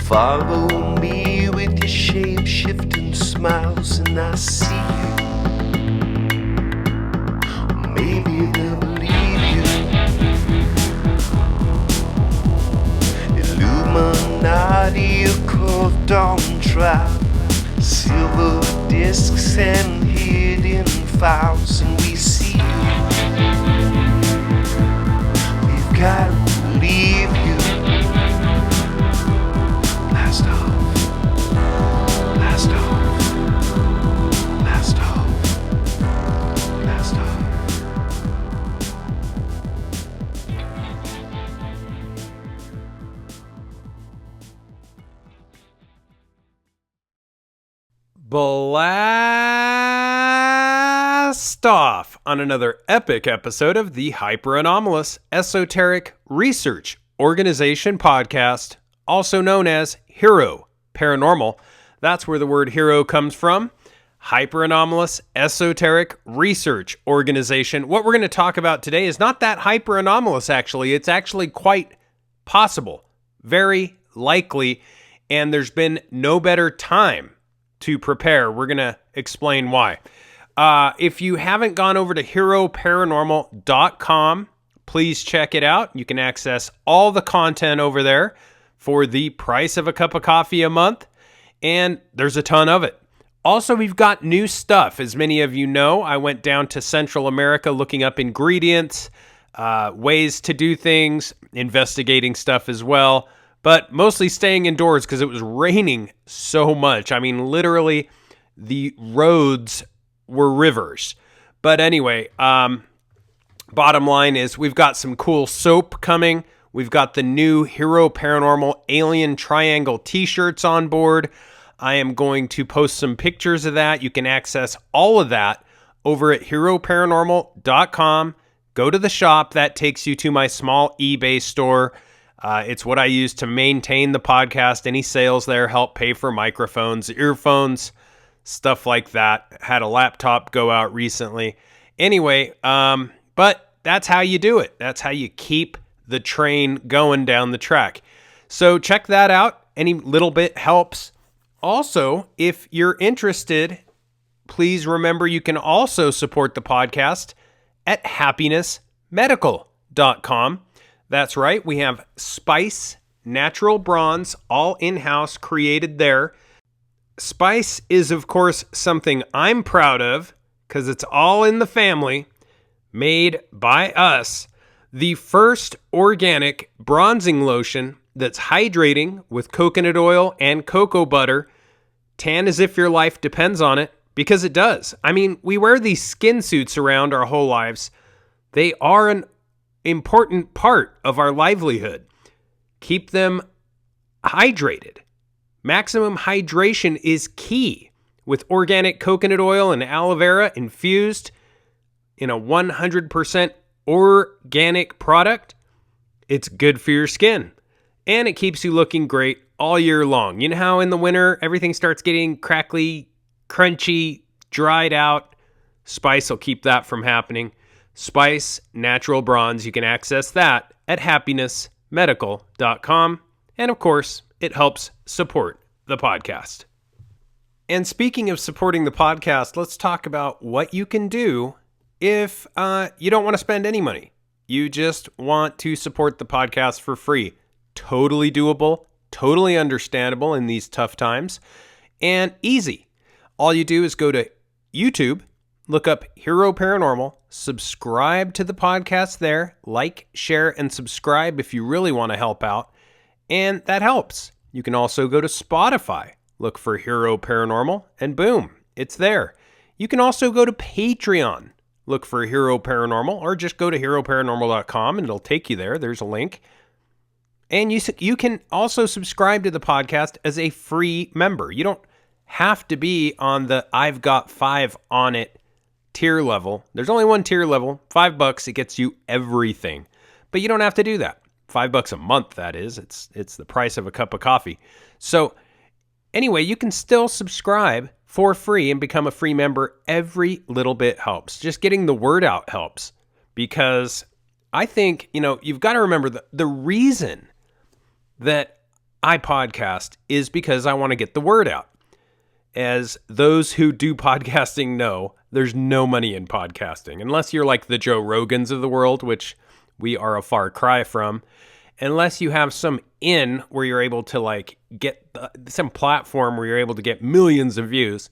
Follow me with your shape-shifting smiles and I see you. Maybe they'll believe you. Illuminati, occult dawn trial, silver discs and hidden files, and we see you. We've got to believe you. Blast off. Blast off. Blast off. Blast off. Blast off on another epic episode of the Hyper-Anomalous Esoteric Research Organization podcast, also known as HEROparanormal. That's where the word hero comes from. Hyper-Anomalous Esoteric Research Organization. What we're going to talk about today is not that hyper-anomalous, actually. It's actually quite possible, very likely, and there's been no better time to prepare. We're going to explain why. If you haven't gone over to HEROparanormal.com, please check it out. You can access all the content over there for the price of a cup of coffee a month, and there's a ton of it. Also, we've got new stuff. As many of you know, I went down to Central America looking up ingredients, ways to do things, investigating stuff as well, but mostly staying indoors because it was raining so much. I mean, literally, the roads were rivers. But anyway, bottom line is we've got some cool soap coming. We've got the new HEROparanormal Alien Triangle t-shirts on board. I am going to post some pictures of that. You can access all of that over at HEROparanormal.com. Go to the shop. That takes you to my small eBay store. It's what I use to maintain the podcast. Any sales there help pay for microphones, earphones, stuff like that. Had a laptop go out recently. Anyway, but that's how you do it. That's how you keep the train going down the track. So check that out. Any little bit helps. Also, if you're interested, please remember you can also support the podcast at happinessmedical.com. That's right. We have Spice Natural Bronze, all in-house, created there. Spice is, of course, something I'm proud of because it's all in the family, made by us. The first organic bronzing lotion that's hydrating with coconut oil and cocoa butter. Tan as if your life depends on it, because it does. I mean, we wear these skin suits around our whole lives. They are an important part of our livelihood. Keep them hydrated. Maximum hydration is key with organic coconut oil and aloe vera infused in a 100% organic product. It's good for your skin and it keeps you looking great all year long. You know how in the winter everything starts getting crackly, crunchy, dried out? Spice will keep that from happening. Spice Natural Bronze, you can access that at happinessmedical.com. And of course, it helps support the podcast. And speaking of supporting the podcast, let's talk about what you can do if you don't want to spend any money. You just want to support the podcast for free. Totally doable, totally understandable in these tough times, and easy. All you do is go to YouTube, look up HEROparanormal, subscribe to the podcast there, like, share, and subscribe if you really want to help out, and that helps. You can also go to Spotify, look for HEROparanormal, and boom, it's there. You can also go to Patreon, look for HEROparanormal, or just go to HEROparanormal.com and it'll take you there. There's a link. And you can also subscribe to the podcast as a free member. You don't have to be on the I've got 5 on it tier level. There's only one tier level, $5. It gets you everything. But you don't have to do that. $5 a month, that is. It's the price of a cup of coffee. So anyway, you can still subscribe for free and become a free member. Every little bit helps. Just getting the word out helps. Because I think, you've got to remember the reason that I podcast is because I want to get the word out. As those who do podcasting know, there's no money in podcasting, unless you're like the Joe Rogans of the world, which we are a far cry from. Unless you have some where you're able to like get some platform where you're able to get millions of views,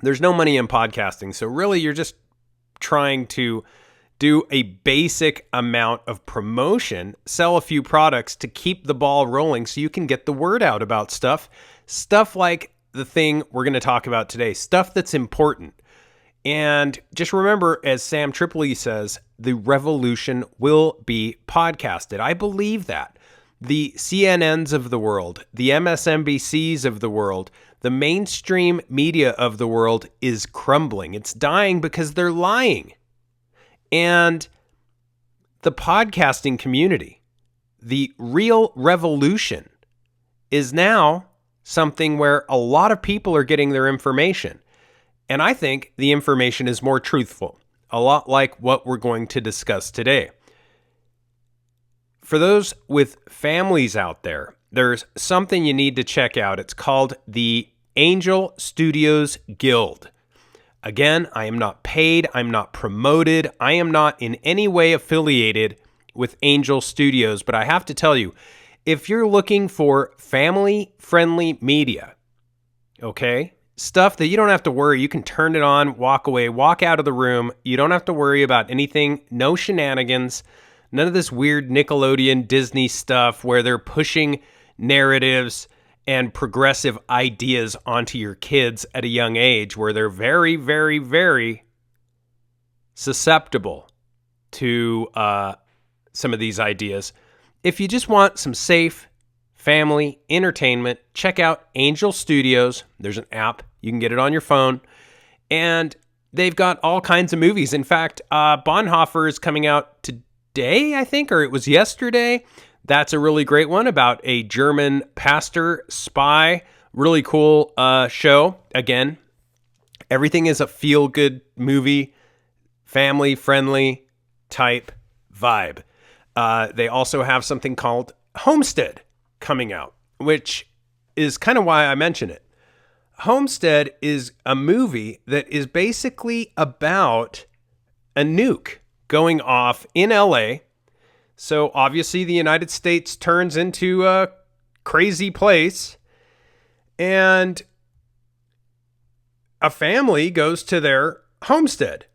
there's no money in podcasting. So really you're just trying to do a basic amount of promotion, sell a few products to keep the ball rolling so you can get the word out about stuff like the thing we're going to talk about today, stuff that's important. And just remember, as Sam Tripoli says, the revolution will be podcasted. I believe that. The CNNs of the world, the MSNBCs of the world, the mainstream media of the world is crumbling. It's dying because they're lying. And the podcasting community, the real revolution, is now something where a lot of people are getting their information. And I think the information is more truthful, a lot like what we're going to discuss today. For those with families out there, there's something you need to check out. It's called the Angel Studios Guild. Again, I am not paid. I'm not promoted. I am not in any way affiliated with Angel Studios. But I have to tell you, if you're looking for family-friendly media, okay, stuff that you don't have to worry, you can turn it on, walk away, walk out of the room. You don't have to worry about anything, no shenanigans, none of this weird Nickelodeon Disney stuff where they're pushing narratives and progressive ideas onto your kids at a young age where they're very, very, very susceptible to some of these ideas. If you just want some safe family entertainment, check out Angel Studios. There's an app. You can get it on your phone. And they've got all kinds of movies. In fact, Bonhoeffer is coming out today, I think, or it was yesterday. That's a really great one about a German pastor spy. Really cool show. Again, everything is a feel-good movie, family-friendly type vibe. They also have something called Homestead coming out, which is kind of why I mention it. Homestead is a movie that is basically about a nuke going off in LA. So obviously the United States turns into a crazy place, and a family goes to their homestead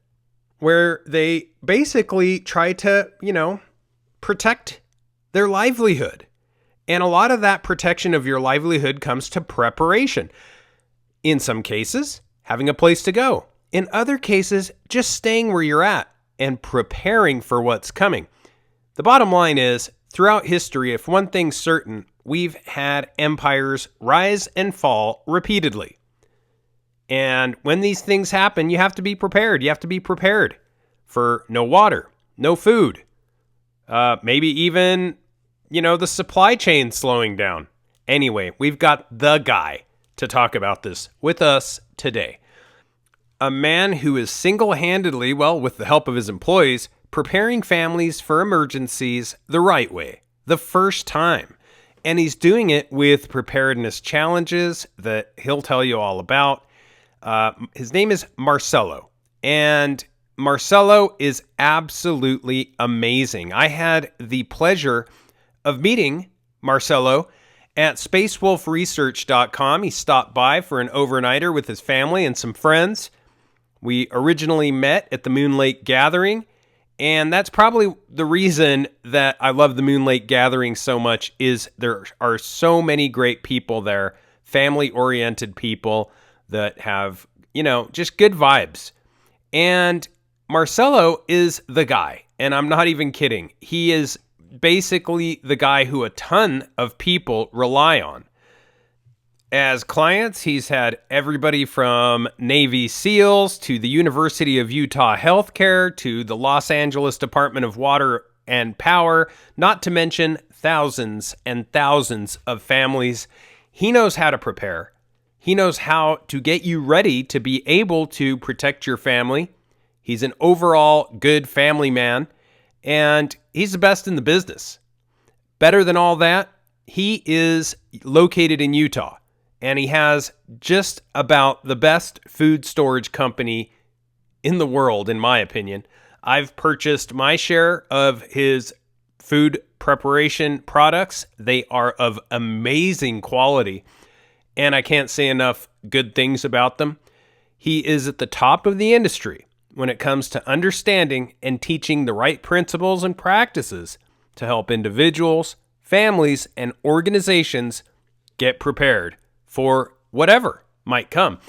where they basically try to, protect their livelihood. And a lot of that protection of your livelihood comes to preparation. In some cases, having a place to go. In other cases, just staying where you're at and preparing for what's coming. The bottom line is, throughout history, if one thing's certain, we've had empires rise and fall repeatedly. And when these things happen, you have to be prepared. You have to be prepared for no water, no food, maybe even, the supply chain slowing down. Anyway, we've got the guy to talk about this with us today. A man who is single-handedly, with the help of his employees, preparing families for emergencies the right way, the first time. And he's doing it with preparedness challenges that he'll tell you all about. His name is Marcello. And Marcello is absolutely amazing. I had the pleasure of meeting Marcello at spacewolfresearch.com. He stopped by for an overnighter with his family and some friends. We originally met at the Moon Lake Gathering, and that's probably the reason that I love the Moon Lake Gathering so much, is there are so many great people there, family-oriented people that have, just good vibes. And Marcello is the guy, and I'm not even kidding. He is basically the guy who a ton of people rely on. As clients, he's had everybody from Navy SEALs to the University of Utah Healthcare to the Los Angeles Department of Water and Power, not to mention thousands and thousands of families. He knows how to prepare. He knows how to get you ready to be able to protect your family. He's an overall good family man, and he's the best in the business. Better than all that, He is located in Utah, and he has just about the best food storage company in the world, in my opinion. I've purchased my share of his food preparation products. They are of amazing quality, and I can't say enough good things about them. He is at the top of the industry when it comes to understanding and teaching the right principles and practices to help individuals, families, and organizations get prepared for whatever might come.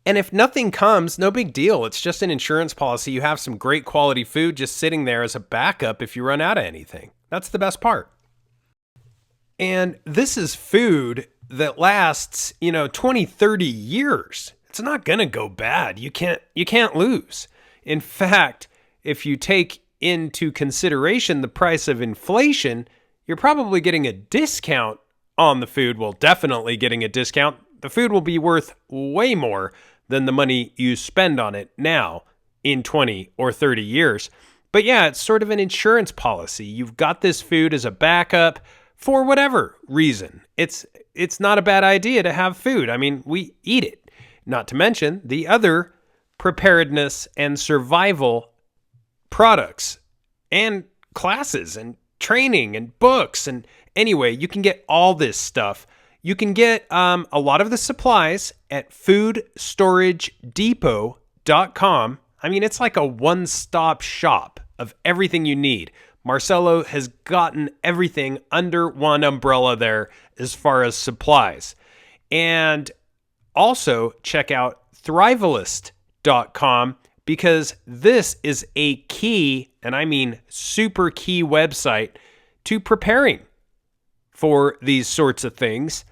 And if nothing comes, no big deal. It's just an insurance policy. You have some great quality food just sitting there as a backup if you run out of anything. That's the best part. And this is food that lasts, 20, 30 years. It's not going to go bad. You can't lose. In fact, if you take into consideration the price of inflation, you're probably getting a discount on the food. Well, definitely getting a discount. The food will be worth way more than the money you spend on it now in 20 or 30 years. But yeah, it's sort of an insurance policy. You've got this food as a backup for whatever reason. It's not a bad idea to have food. I mean, we eat it. Not to mention the other preparedness and survival products and classes and training and books. And anyway, you can get all this stuff. You can get a lot of the supplies at foodstoragedepot.com. I mean, it's like a one-stop shop of everything you need. Marcello has gotten everything under one umbrella there as far as supplies. And also check out thrivalist.com because this is a key, and I mean super key website to preparing for these sorts of things.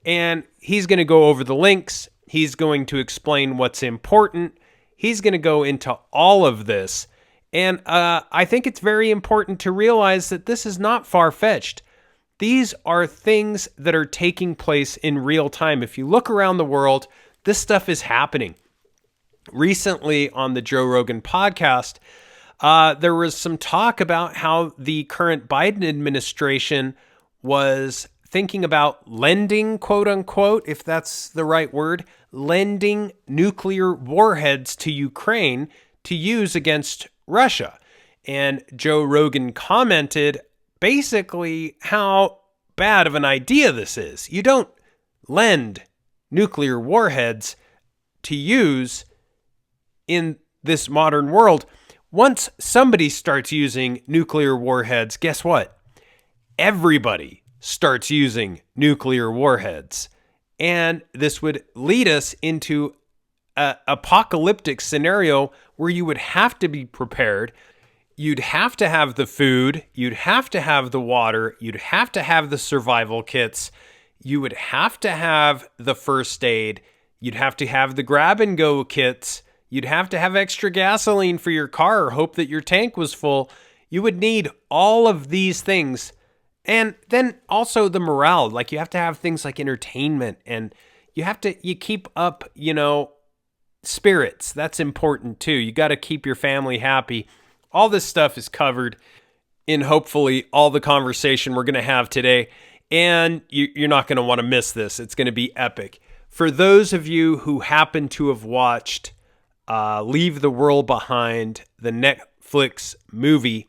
And he's going to go over the links. He's going to explain what's important. He's going to go into all of this. And I think it's very important to realize that this is not far-fetched. These are things that are taking place in real time. If you look around the world, this stuff is happening. Recently on the Joe Rogan podcast, there was some talk about how the current Biden administration was thinking about lending, quote unquote, if that's the right word, lending nuclear warheads to Ukraine to use against Russia. And Joe Rogan commented basically how bad of an idea this is. You don't lend nuclear warheads to use in this modern world. Once somebody starts using nuclear warheads, guess what? Everybody starts using nuclear warheads. And this would lead us into an apocalyptic scenario where you would have to be prepared. You'd have to have the food. You'd have to have the water. You'd have to have the survival kits. You would have to have the first aid. You'd have to have the grab and go kits. You'd have to have extra gasoline for your car or hope that your tank was full. You would need all of these things. And then also the morale, like you have to have things like entertainment and you keep up, spirits. That's important too. You got to keep your family happy. All this stuff is covered in hopefully all the conversation we're going to have today. And you're not going to want to miss this. It's going to be epic. For those of you who happen to have watched Leave the World Behind, the Netflix movie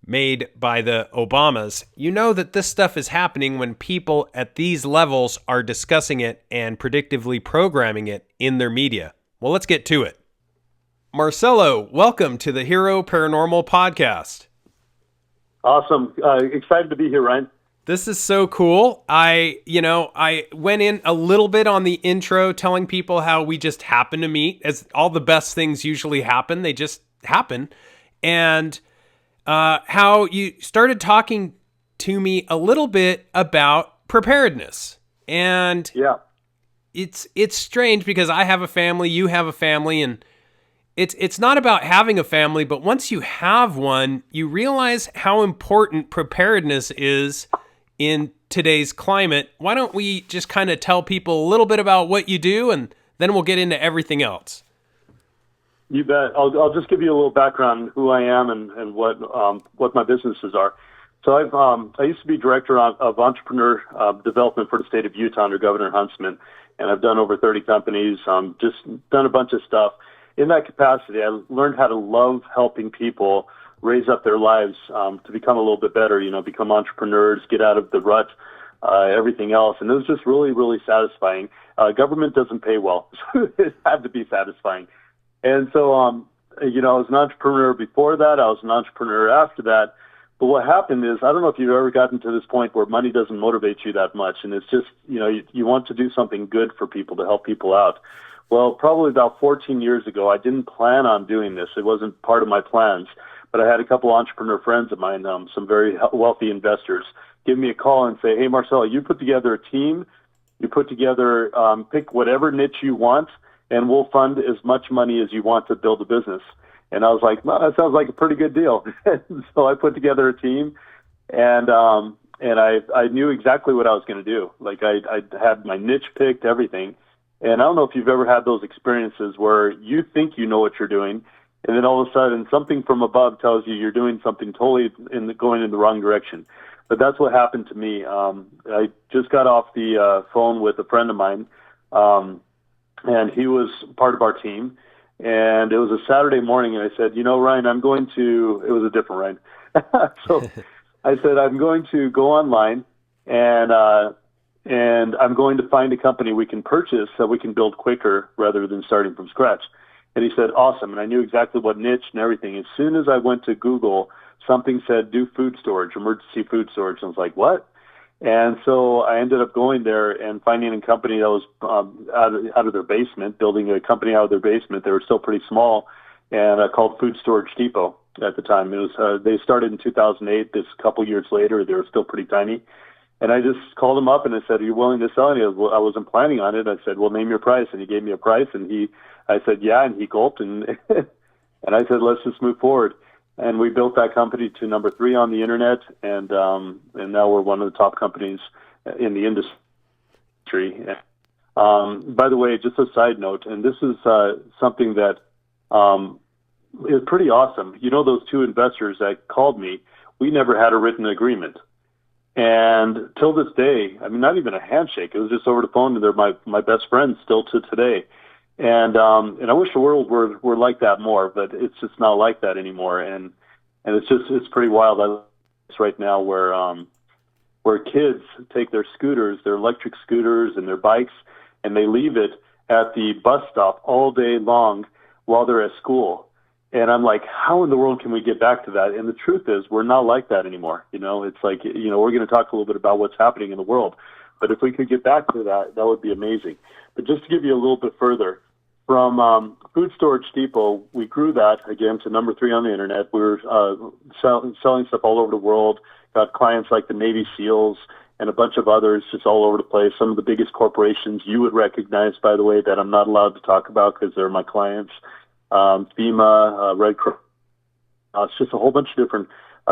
made by the Obamas, you know that this stuff is happening when people at these levels are discussing it and predictively programming it in their media. Well, let's get to it. Marcello, welcome to the HEROparanormal podcast. Awesome. Excited to be here, Ryan. This is so cool. I went in a little bit on the intro telling people how we just happen to meet, as all the best things usually happen. They just happen. And how you started talking to me a little bit about preparedness. And yeah, it's strange because I have a family, you have a family, and it's not about having a family, but once you have one, you realize how important preparedness is in today's climate. Why don't we just kind of tell people a little bit about what you do, and then we'll get into everything else. You bet. I'll just give you a little background on who I am and what my businesses are. So I used to be director of entrepreneur development for the state of Utah under Governor Huntsman, and I've done over 30 companies, just done a bunch of stuff. In that capacity, I learned how to love helping people raise up their lives to become a little bit better, become entrepreneurs, get out of the rut, everything else. And it was just really, really satisfying. Government doesn't pay well, so it had to be satisfying. And so, I was an entrepreneur before that. I was an entrepreneur after that. But what happened is, I don't know if you've ever gotten to this point where money doesn't motivate you that much, and it's just, you want to do something good for people, to help people out. Well, probably about 14 years ago, I didn't plan on doing this. It wasn't part of my plans, but I had a couple entrepreneur friends of mine, some very wealthy investors, give me a call and say, hey, Marcello, you put together a team, you put together, pick whatever niche you want, and we'll fund as much money as you want to build a business. And I was like, well, that sounds like a pretty good deal. So I put together a team, and I knew exactly what I was going to do. Like I had my niche picked, everything. And I don't know if you've ever had those experiences where you think you know what you're doing, and then all of a sudden something from above tells you you're doing something totally going in the wrong direction. But that's what happened to me. I just got off the phone with a friend of mine, and he was part of our team. And it was a Saturday morning, and I said, Ryan, it was a different Ryan. So I said, I'm going to go online, and I'm going to find a company we can purchase so we can build quicker rather than starting from scratch. And he said, awesome. And I knew exactly what niche and everything. As soon as I went to Google, something said, do food storage, emergency food storage. And I was like, what? And so I ended up going there and finding a company that was out of their basement, building a company out of their basement. They were still pretty small, and called Food Storage Depot at the time. It was they started in 2008. This couple years later, they were still pretty tiny. And I just called him up and I said, are you willing to sell? And he goes, well, I wasn't planning on it. I said, well, name your price. And he gave me a price, and I said, yeah, and he gulped, and and I said, let's just move forward. And we built that company to number 3 on the internet, and now we're one of the top companies in the industry. By the way, just a side note, and this is something that is pretty awesome. Those 2 investors that called me, we never had a written agreement. And till this day, I mean, not even a handshake. It was just over the phone, and they're my best friends still to today. And I wish the world were like that more, but it's just not like that anymore. And it's pretty wild. It's right now where kids take their scooters, their electric scooters and their bikes, and they leave it at the bus stop all day long while they're at school. And I'm like, how in the world can we get back to that? And the truth is, we're not like that anymore. It's like, we're going to talk a little bit about what's happening in the world. But if we could get back to that, that would be amazing. But just to give you a little bit further, from Food Storage Depot, we grew that, again, to number 3 on the internet. We were selling stuff all over the world, got clients like the Navy SEALs and a bunch of others just all over the place. Some of the biggest corporations you would recognize, by the way, that I'm not allowed to talk about because they're my clients. FEMA, Red Cross, it's just a whole bunch of different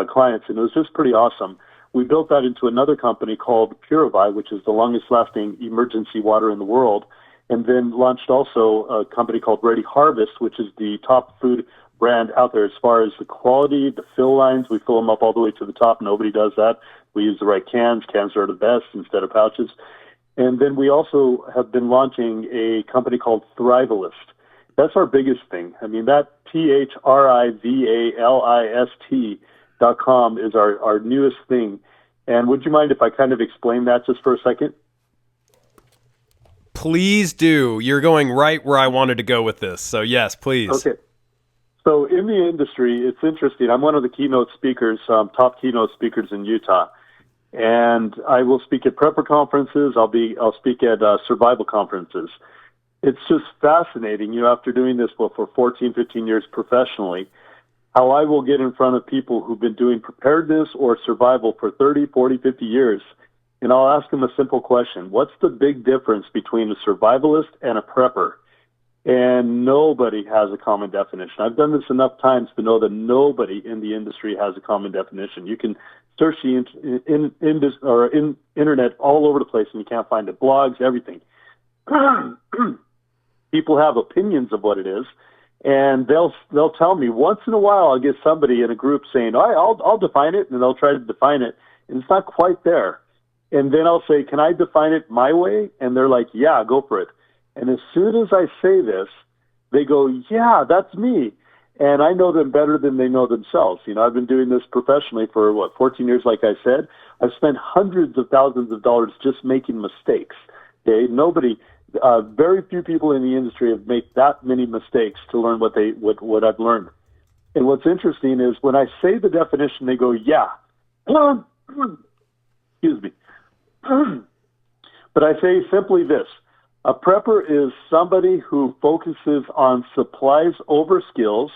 clients, and it was just pretty awesome. We built that into another company called Purify, which is the longest-lasting emergency water in the world, and then launched also a company called Ready Harvest, which is the top food brand out there as far as the quality, the fill lines. We fill them up all the way to the top. Nobody does that. We use the right cans. Cans are the best instead of pouches. And then we also have been launching a company called Thrivalist. That's our biggest thing. I mean, that THRIVALIST.com is our newest thing. And would you mind if I kind of explain that just for a second? Please do. You're going right where I wanted to go with this. So yes, please. Okay. So in the industry, it's interesting. I'm one of the keynote speakers, top keynote speakers in Utah. And I will speak at prepper conferences. I'll speak at survival conferences. It's just fascinating, after doing this for 14, 15 years professionally, how I will get in front of people who've been doing preparedness or survival for 30, 40, 50 years. And I'll ask them a simple question. What's the big difference between a survivalist and a prepper? And nobody has a common definition. I've done this enough times to know that nobody in the industry has a common definition. You can search the internet all over the place and you can't find it. Blogs, everything. People have opinions of what it is, And they'll tell me once in a while. I'll get somebody in a group saying, I'll define it, and they'll try to define it, and it's not quite there. And then I'll say, can I define it my way? And they're like, yeah, go for it. And as soon as I say this, they go, yeah, that's me. And I know them better than they know themselves. I've been doing this professionally for 14 years, like I said. I've spent hundreds of thousands of dollars just making mistakes. Okay, very few people in the industry have made that many mistakes to learn what I've learned. And what's interesting is when I say the definition, they go, yeah. Excuse me. But I say simply this. A prepper is somebody who focuses on supplies over skills,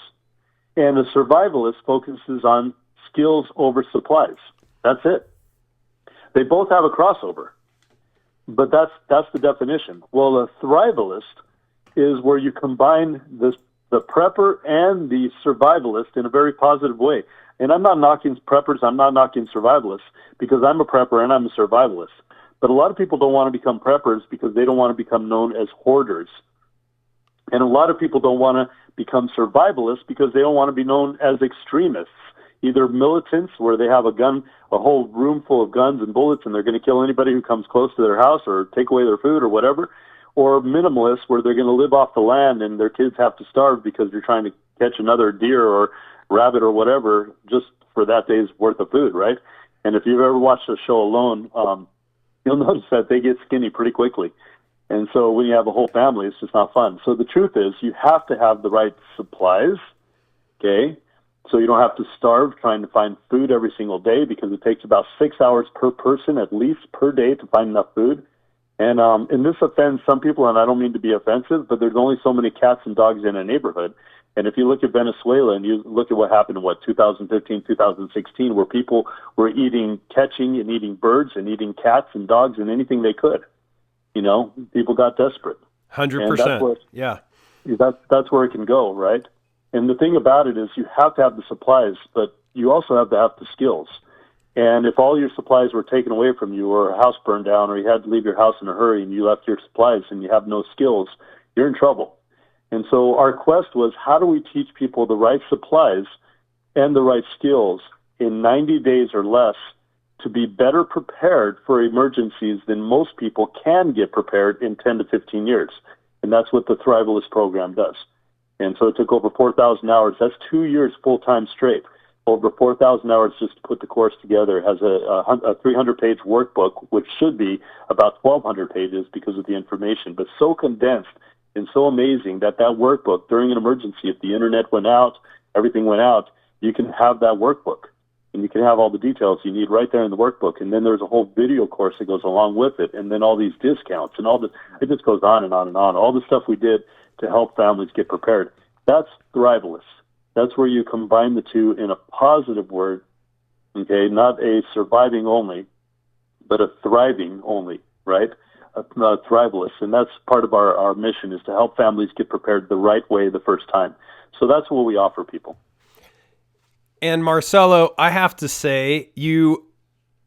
and a survivalist focuses on skills over supplies. That's it. They both have a crossover, but that's the definition. Well, a thrivalist is where you combine the prepper and the survivalist in a very positive way. And I'm not knocking preppers, I'm not knocking survivalists, because I'm a prepper and I'm a survivalist. But a lot of people don't want to become preppers because they don't want to become known as hoarders. And a lot of people don't want to become survivalists because they don't want to be known as extremists, either militants where they have a whole room full of guns and bullets and they're going to kill anybody who comes close to their house or take away their food or whatever, or minimalists where they're going to live off the land and their kids have to starve because they're trying to catch another deer or rabbit or whatever just for that day's worth of food, right? And if you've ever watched the show Alone, you'll notice that they get skinny pretty quickly. And so when you have a whole family, it's just not fun. So the truth is you have to have the right supplies, okay? So you don't have to starve trying to find food every single day because it takes about 6 hours per person at least per day to find enough food. And this offends some people, and I don't mean to be offensive, but there's only so many cats and dogs in a neighborhood. And if you look at Venezuela and you look at what happened in 2015, 2016, where people were catching and eating birds and eating cats and dogs and anything they could, people got desperate. 100%. Yeah. That's where it can go, right? And the thing about it is you have to have the supplies, but you also have to have the skills. And if all your supplies were taken away from you or a house burned down or you had to leave your house in a hurry and you left your supplies and you have no skills, you're in trouble. And so our quest was, how do we teach people the right supplies and the right skills in 90 days or less to be better prepared for emergencies than most people can get prepared in 10 to 15 years? And that's what the Thrivalist program does. And so it took over 4,000 hours. That's 2 years full-time straight. Over 4,000 hours just to put the course together. It has a 300-page workbook, which should be about 1,200 pages because of the information, but so condensed and so amazing that workbook, during an emergency, if the internet went out, everything went out, you can have that workbook. And you can have all the details you need right there in the workbook. And then there's a whole video course that goes along with it. And then all these discounts and it just goes on and on and on. All the stuff we did to help families get prepared. That's Thrivalist. That's where you combine the two in a positive word, okay? Not a surviving only, but a thriving only, right? A Thrivalist. And that's part of our mission, is to help families get prepared the right way the first time. So that's what we offer people. And Marcello, I have to say, you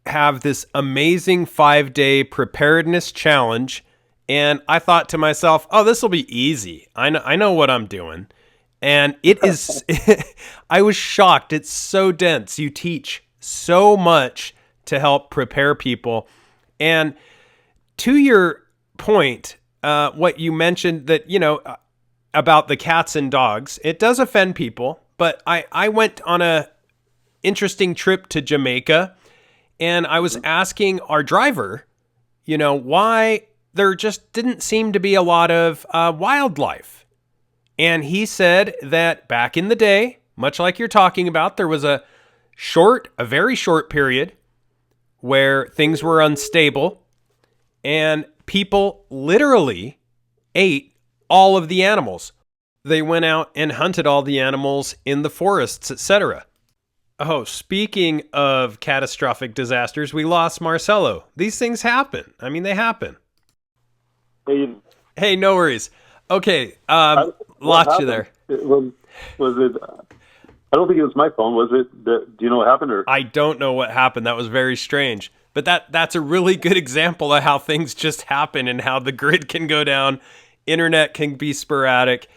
have this amazing 5-day preparedness challenge. And I thought to myself, oh, this will be easy. I know what I'm doing. And it is, I was shocked. It's so dense. You teach so much to help prepare people. And to your point, what you mentioned that, about the cats and dogs, it does offend people. But I went on a interesting trip to Jamaica, and I was asking our driver, why there just didn't seem to be a lot of wildlife. And he said that back in the day, much like you're talking about, there was a very short period where things were unstable and people literally ate all of the animals. They went out and hunted all the animals in the forests, etc. Oh, speaking of catastrophic disasters, we lost Marcello. These things happen. I mean, they happen. Hey, no worries. Okay, lost you there. Was it? I don't think it was my phone. Was it? Do you know what happened? Or I don't know what happened. That was very strange. But that's a really good example of how things just happen and how the grid can go down. Internet can be sporadic.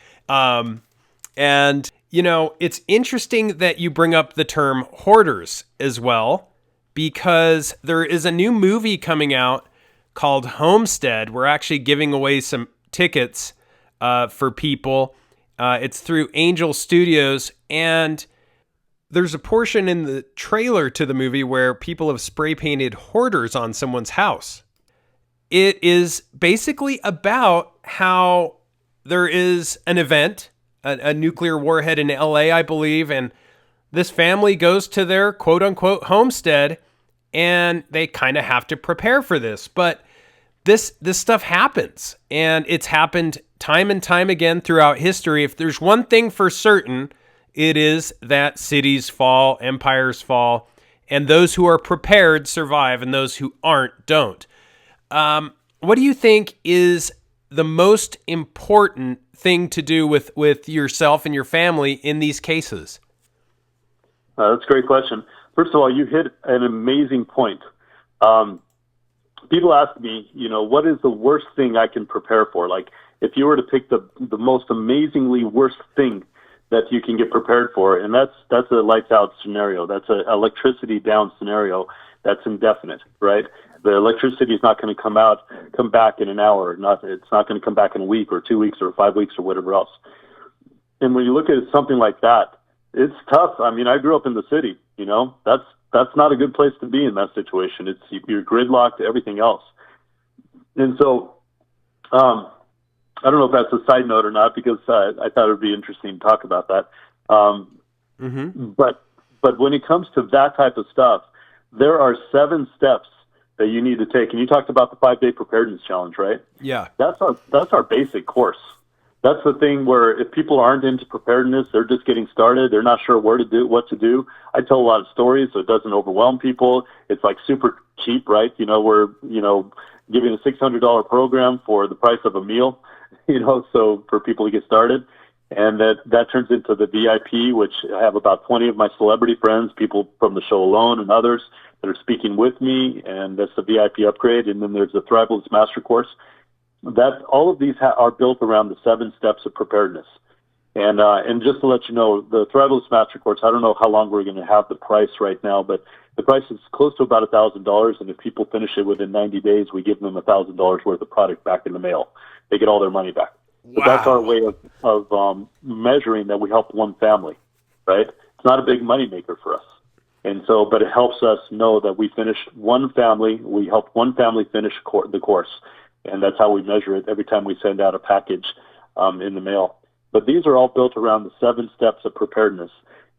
And, it's interesting that you bring up the term hoarders as well, because there is a new movie coming out called Homestead. We're actually giving away some tickets for people. It's through Angel Studios, and there's a portion in the trailer to the movie where people have spray painted hoarders on someone's house. It is basically about how there is an event, a nuclear warhead in LA, I believe, and this family goes to their quote unquote homestead, and they kind of have to prepare for this. But this stuff happens, and it's happened time and time again throughout history. If there's one thing for certain, it is that cities fall, empires fall, and those who are prepared survive, and those who aren't don't. What do you think is the most important thing to do with yourself and your family in these cases? That's a great question. First of all, you hit an amazing point. People ask me, what is the worst thing I can prepare for? Like, if you were to pick the most amazingly worst thing that you can get prepared for, and that's a lights out scenario. That's an electricity down scenario. That's indefinite, right? The electricity is not going to come back in an hour. It's not going to come back in a week or 2 weeks or 5 weeks or whatever else. And when you look at something like that, it's tough. I mean, I grew up in the city. That's not a good place to be in that situation. You're gridlocked, everything else. And so, I don't know if that's a side note or not, because I thought it would be interesting to talk about that. But when it comes to that type of stuff, there are 7 steps that you need to take. And you talked about the 5-day preparedness challenge, right? Yeah. That's our basic course. That's the thing where if people aren't into preparedness, they're just getting started, they're not sure what to do. I tell a lot of stories so it doesn't overwhelm people. It's like super cheap, right? We're, giving a $600 program for the price of a meal, so for people to get started. And that turns into the VIP, which I have about 20 of my celebrity friends, people from the show alone and others that are speaking with me, and that's the VIP upgrade. And then there's the Thrivalist Master Course. That all of these are built around the 7 steps of preparedness. And just to let you know, the Thrivalist Master Course, I don't know how long we're going to have the price right now, but the price is close to about $1,000. And if people finish it within 90 days, we give them $1,000 worth of product back in the mail. They get all their money back. Wow. So that's our way of measuring that we help one family, right? It's not a big money maker for us. And so, but it helps us know that we finished one family, we helped one family finish the course. And that's how we measure it every time we send out a package in the mail. But these are all built around the 7 steps of preparedness.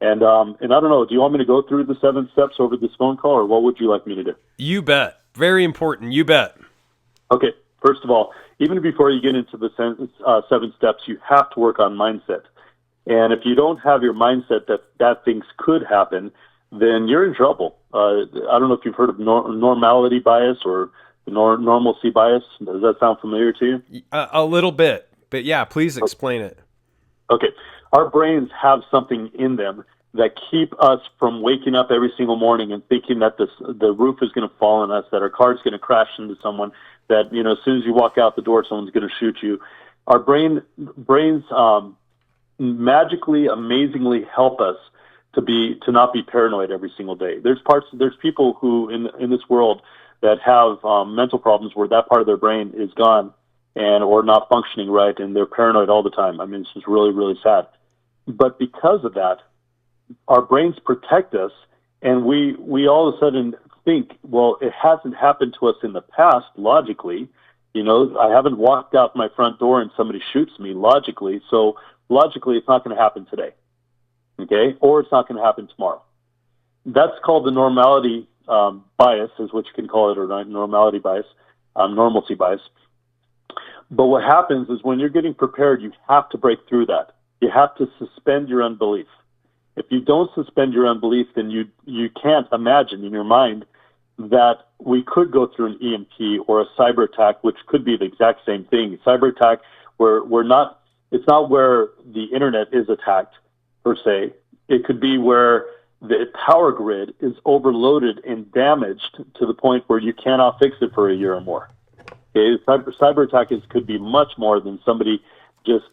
And I don't know, do you want me to go through the 7 steps over this phone call, or what would you like me to do? You bet. Very important. You bet. Okay. First of all, even before you get into the 7 steps, you have to work on mindset. And if you don't have your mindset that things could happen, then you're in trouble. I don't know if you've heard of normality bias or normalcy bias. Does that sound familiar to you? A little bit, but yeah, please explain it. Okay. Our brains have something in them that keep us from waking up every single morning and thinking that the roof is going to fall on us, that our car is going to crash into someone, that, as soon as you walk out the door, someone's going to shoot you. Our brains magically, amazingly help us to not be paranoid every single day. There's people who in this world that have mental problems where that part of their brain is gone or not functioning right, and they're paranoid all the time. I mean, it's just really, really sad. But because of that, our brains protect us, and we all of a sudden think, well, it hasn't happened to us in the past, logically. I haven't walked out my front door and somebody shoots me, logically. So logically, it's not going to happen today, okay? Or it's not going to happen tomorrow. That's called the normality bias, is what you can call it, or normality bias, normalcy bias. But what happens is when you're getting prepared, you have to break through that. You have to suspend your unbelief. If you don't suspend your unbelief, then you can't imagine in your mind that we could go through an EMP or a cyber attack, which could be the exact same thing. Cyber attack, it's not where the internet is attacked per se. It could be where the power grid is overloaded and damaged to the point where you cannot fix it for a year or more. Okay? Cyber attack could be much more than somebody just,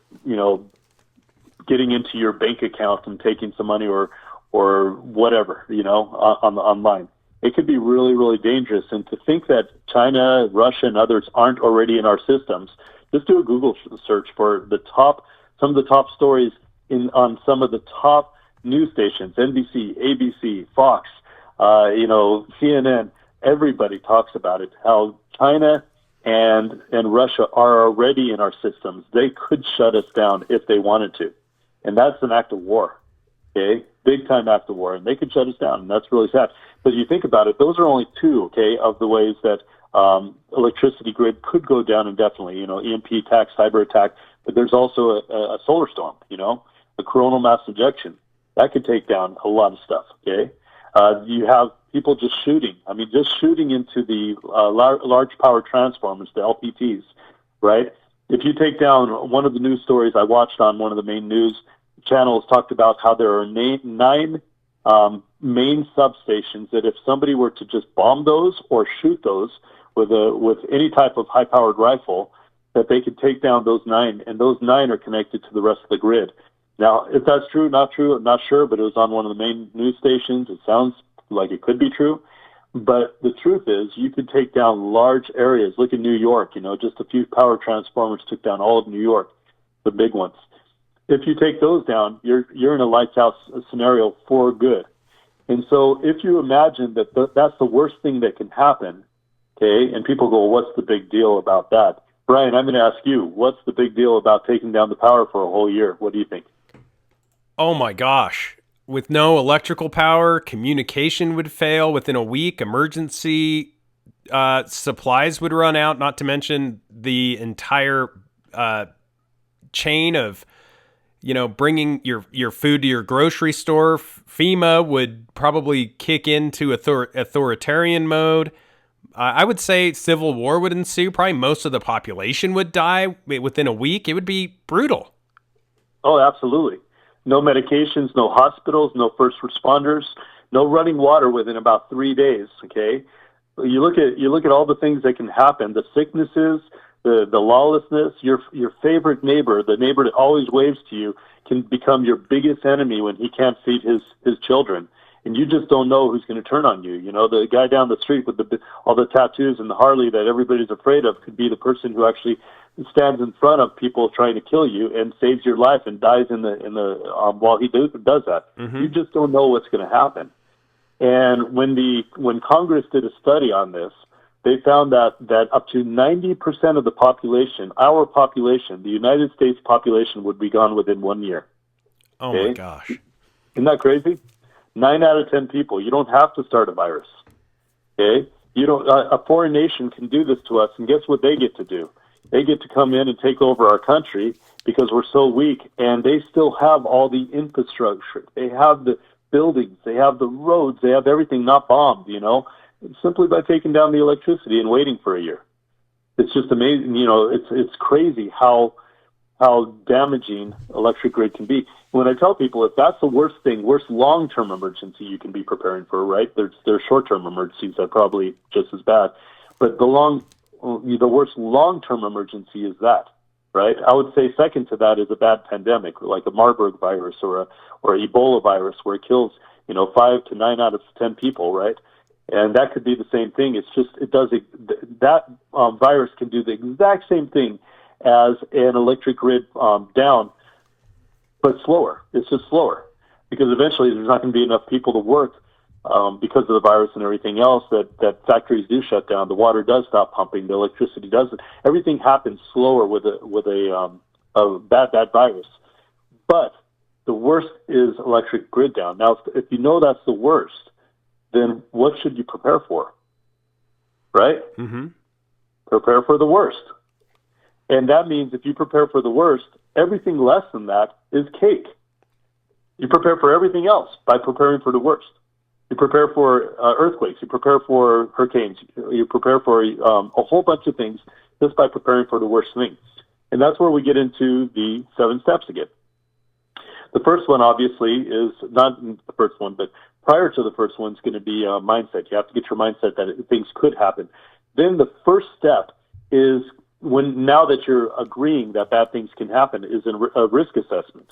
getting into your bank account and taking some money or whatever, online. It could be really, really dangerous. And to think that China, Russia, and others aren't already in our systems, just do a Google search for some of the top stories on some of the top news stations, NBC, ABC, Fox, CNN. Everybody talks about it, how China and Russia are already in our systems. They could shut us down if they wanted to. And that's an act of war, okay? Big time act of war. And they could shut us down, and that's really sad. But you think about it, those are only two, okay, of the ways that electricity grid could go down indefinitely, EMP attack, cyber attack. But there's also a solar storm, a coronal mass injection. That could take down a lot of stuff, okay? You have people just shooting into the large power transformers, the LPTs, right? If you take down one of the news stories I watched on one of the main news channels, talked about how there are nine main substations that if somebody were to just bomb those or shoot those with any type of high-powered rifle, that they could take down those nine, and those nine are connected to the rest of the grid. Now, if that's true, I'm not sure, but it was on one of the main news stations. It sounds like it could be true. But the truth is, you could take down large areas. Look at New York, just a few power transformers took down all of New York, the big ones. If you take those down, you're in a lights out scenario for good. And so if you imagine that that's the worst thing that can happen, okay, and people go, well, what's the big deal about that? Brian, I'm going to ask you, what's the big deal about taking down the power for a whole year? What do you think? Oh my gosh. With no electrical power, communication would fail within a week. Emergency supplies would run out, not to mention the entire chain of, bringing your food to your grocery store. FEMA would probably kick into authoritarian mode. I would say civil war would ensue. Probably most of the population would die within a week. It would be brutal. Oh, absolutely. No medications, no hospitals, no first responders, no running water within about 3 days. Okay, you look at all the things that can happen: the sicknesses, the lawlessness. Your favorite neighbor, the neighbor that always waves to you, can become your biggest enemy when he can't feed his children, and you just don't know who's going to turn on you. The guy down the street with all the tattoos and the Harley that everybody's afraid of could be the person who actually stands in front of people trying to kill you and saves your life and dies in the while he does that. Mm-hmm. You just don't know what's going to happen. And when Congress did a study on this, they found that up to 90% of the population, our population, the United States population, would be gone within 1 year. Oh my gosh. Isn't that crazy? 9 out of 10 people. You don't have to start a virus. Okay? A foreign nation can do this to us, and guess what they get to do? They get to come in and take over our country because we're so weak, and they still have all the infrastructure. They have the buildings, they have the roads, they have everything not bombed, simply by taking down the electricity and waiting for a year. It's just amazing, it's crazy how damaging electric grid can be. When I tell people, if that's the worst long-term emergency you can be preparing for, right? There's short-term emergencies that are probably just as bad, but the worst long-term emergency is that, right? I would say second to that is a bad pandemic, like a Marburg virus or Ebola virus, where it kills 5 to 9 out of 10 people, right? And that could be the same thing. It's just that virus can do the exact same thing as an electric grid down, but slower. It's just slower because eventually there's not going to be enough people to work. Because of the virus and everything else, that factories do shut down, the water does stop pumping, the electricity doesn't. Everything happens slower with a bad virus. But the worst is electric grid down. Now, if you know that's the worst, then what should you prepare for? Right? Mm-hmm. Prepare for the worst. And that means if you prepare for the worst, everything less than that is cake. You prepare for everything else by preparing for the worst. You prepare for earthquakes. You prepare for hurricanes. You prepare for a whole bunch of things just by preparing for the worst things. And that's where we get into the 7 steps again. The first one, obviously, is not the first one, but prior to the first one is going to be mindset. You have to get your mindset that things could happen. Then the first step is now that you're agreeing that bad things can happen, is a risk assessment.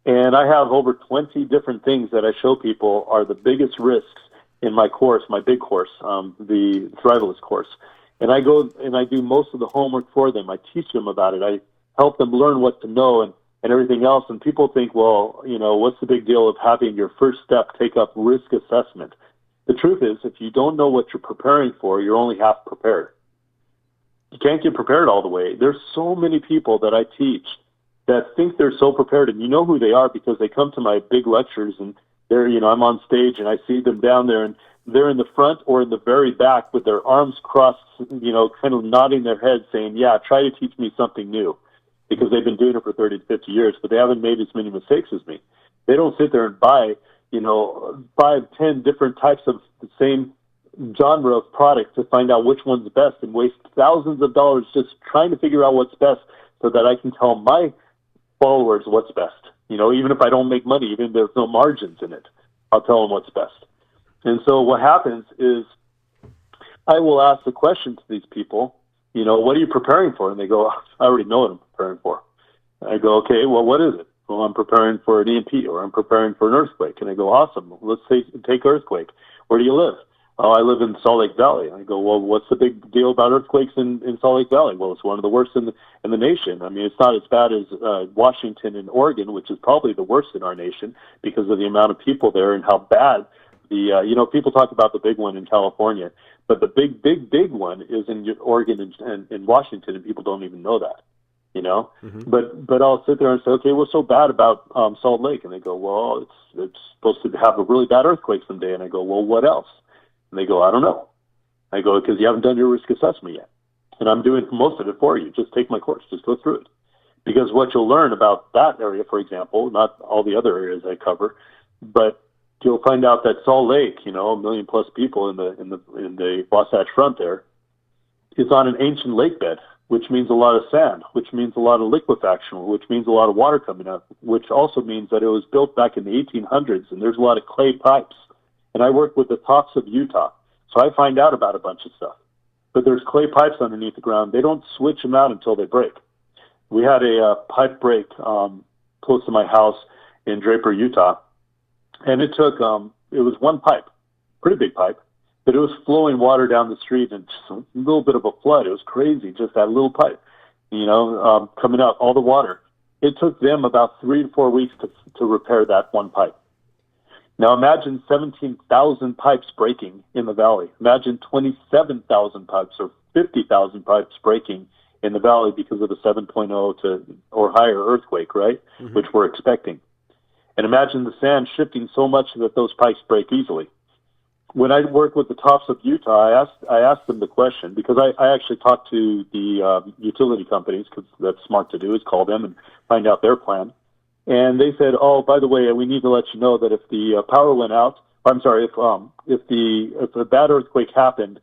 And I have over 20 different things that I show people are the biggest risks in my course, my big course, the Thrivalist course. And I go and I do most of the homework for them. I teach them about it. I help them learn what to know and everything else. And people think, well, what's the big deal of having your first step take up risk assessment? The truth is, if you don't know what you're preparing for, you're only half prepared. You can't get prepared all the way. There's so many people that I teach that think they're so prepared, and you know who they are because they come to my big lectures and they're, I'm on stage and I see them down there and they're in the front or in the very back with their arms crossed, kind of nodding their head saying, yeah, try to teach me something new, because they've been doing it for 30 to 50 years, but they haven't made as many mistakes as me. They don't sit there and buy, 5, 10 different types of the same genre of product to find out which one's best and waste thousands of dollars just trying to figure out what's best so that I can tell my followers what's best. Even if I don't make money, even if there's no margins in it, I'll tell them what's best. And so what happens is I will ask the question to these people, what are you preparing for? And they go, I already know what I'm preparing for. I go, okay, well, what is it? Well, I'm preparing for an EMP or I'm preparing for an earthquake. And I go, awesome. Let's take earthquake. Where do you live? Oh, I live in Salt Lake Valley. I go, well, what's the big deal about earthquakes in Salt Lake Valley? Well, it's one of the worst in the nation. I mean, it's not as bad as Washington and Oregon, which is probably the worst in our nation because of the amount of people there and how bad people talk about the big one in California, but the big one is in Oregon and Washington, and people don't even know that, Mm-hmm. But I'll sit there and say, okay, what's so bad about Salt Lake? And they go, well, it's supposed to have a really bad earthquake someday. And I go, well, what else? And they go, I don't know. I go, because you haven't done your risk assessment yet. And I'm doing most of it for you. Just take my course. Just go through it. Because what you'll learn about that area, for example, not all the other areas I cover, but you'll find out that Salt Lake, 1 million plus people in the Wasatch Front there, is on an ancient lake bed, which means a lot of sand, which means a lot of liquefaction, which means a lot of water coming up, which also means that it was built back in the 1800s, and there's a lot of clay pipes. And I work with the tops of Utah, so I find out about a bunch of stuff. But there's clay pipes underneath the ground. They don't switch them out until they break. We had a pipe break close to my house in Draper, Utah, and it took, it was one pipe, pretty big pipe, but it was flowing water down the street and just a little bit of a flood. It was crazy, just that little pipe, coming out, all the water. It took them about 3 to 4 weeks to repair that one pipe. Now imagine 17,000 pipes breaking in the valley. Imagine 27,000 pipes or 50,000 pipes breaking in the valley because of the 7.0 or higher earthquake, right? Mm-hmm. Which we're expecting. And imagine the sand shifting so much that those pipes break easily. When I work with the tops of Utah, I asked them the question, because I actually talked to the utility companies, because that's smart to do, is call them and find out their plan. And they said, oh, by the way, we need to let you know that if the power went out, if a bad earthquake happened,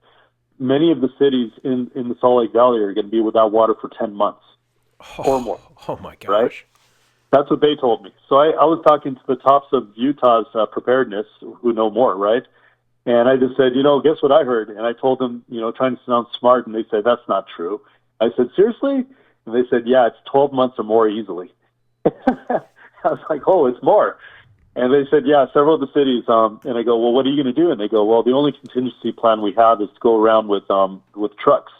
many of the cities in the Salt Lake Valley are going to be without water for 10 months or more. Oh, my gosh. Right? That's what they told me. So I was talking to the tops of Utah's preparedness, who know more, right? And I just said, guess what I heard? And I told them, trying to sound smart, and they said, that's not true. I said, seriously? And they said, yeah, it's 12 months or more easily. I was like, oh, it's more. And they said, yeah, several of the cities. And I go, well, what are you going to do? And they go, well, the only contingency plan we have is to go around with trucks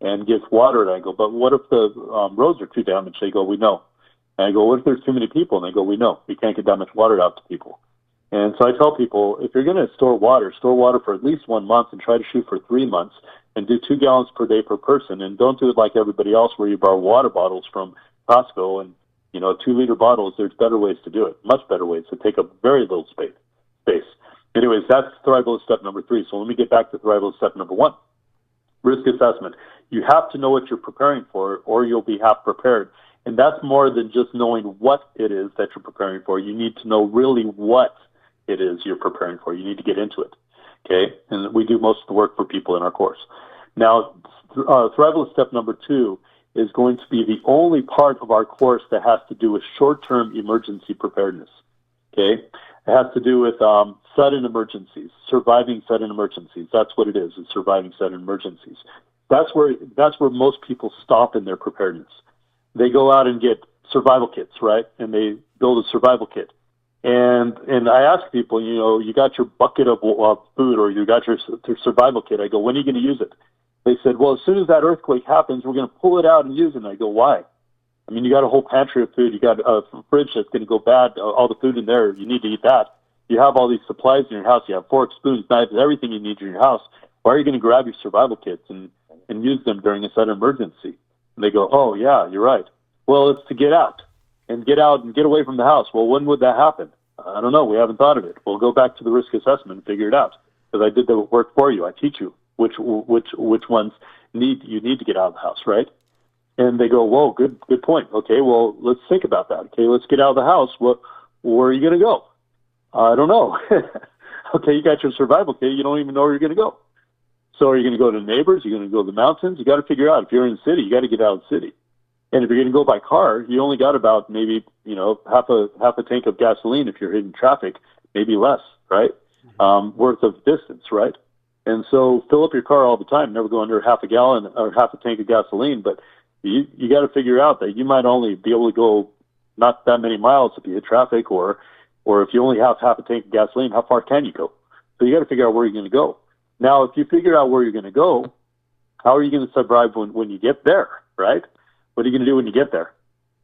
and give water. And I go, but what if the roads are too damaged? They go, we know. And I go, what if there's too many people? And they go, we know. We can't get that much water out to people. And so I tell people, if you're going to store water for at least 1 month and try to shoot for 3 months and do 2 gallons per day per person. And don't do it like everybody else where you borrow water bottles from Costco and 2-liter bottles. There's better ways to do it, much better ways to take up very little space. Anyways, that's Thrivalist step number 3. So let me get back to Thrivalist step number 1. Risk assessment. You have to know what you're preparing for, or you'll be half prepared. And that's more than just knowing what it is that you're preparing for. You need to know really what it is you're preparing for. You need to get into it. Okay? And we do most of the work for people in our course. Now, Thrivalist step number 2 is going to be the only part of our course that has to do with short-term emergency preparedness. Okay? It has to do with sudden emergencies, surviving sudden emergencies. That's what it is surviving sudden emergencies. That's where most people stop in their preparedness. They go out and get survival kits, right? And they build a survival kit. And I ask people, you got your bucket of food or you got your survival kit. I go, when are you going to use it? They said, well, as soon as that earthquake happens, we're going to pull it out and use it. And I go, why? I mean, you got a whole pantry of food. You got a fridge that's going to go bad. All the food in there, you need to eat that. You have all these supplies in your house. You have forks, spoons, knives, everything you need in your house. Why are you going to grab your survival kits and use them during a sudden emergency? And they go, oh, yeah, you're right. Well, it's to get out and get away from the house. Well, when would that happen? I don't know. We haven't thought of it. We'll go back to the risk assessment and figure it out, because I did the work for you. I teach you which ones you need to get out of the house, right? And they go, whoa, good point. Okay, well, let's think about that. Okay, let's get out of the house. Where are you going to go? I don't know. Okay, you got your survival kit. You don't even know where you're going to go. So are you going to go to the neighbors? You're going to go to the mountains? You got to figure out. If you're in the city, you got to get out of the city. And if you're going to go by car, you only got about maybe, half a tank of gasoline if you're hitting traffic, maybe less, right? Worth of distance, right? And so fill up your car all the time. Never go under half a gallon or half a tank of gasoline. But you got to figure out that you might only be able to go not that many miles if you hit traffic, or if you only have half a tank of gasoline, how far can you go? So you got to figure out where you're going to go. Now, if you figure out where you're going to go, how are you going to survive when you get there, right? What are you going to do when you get there?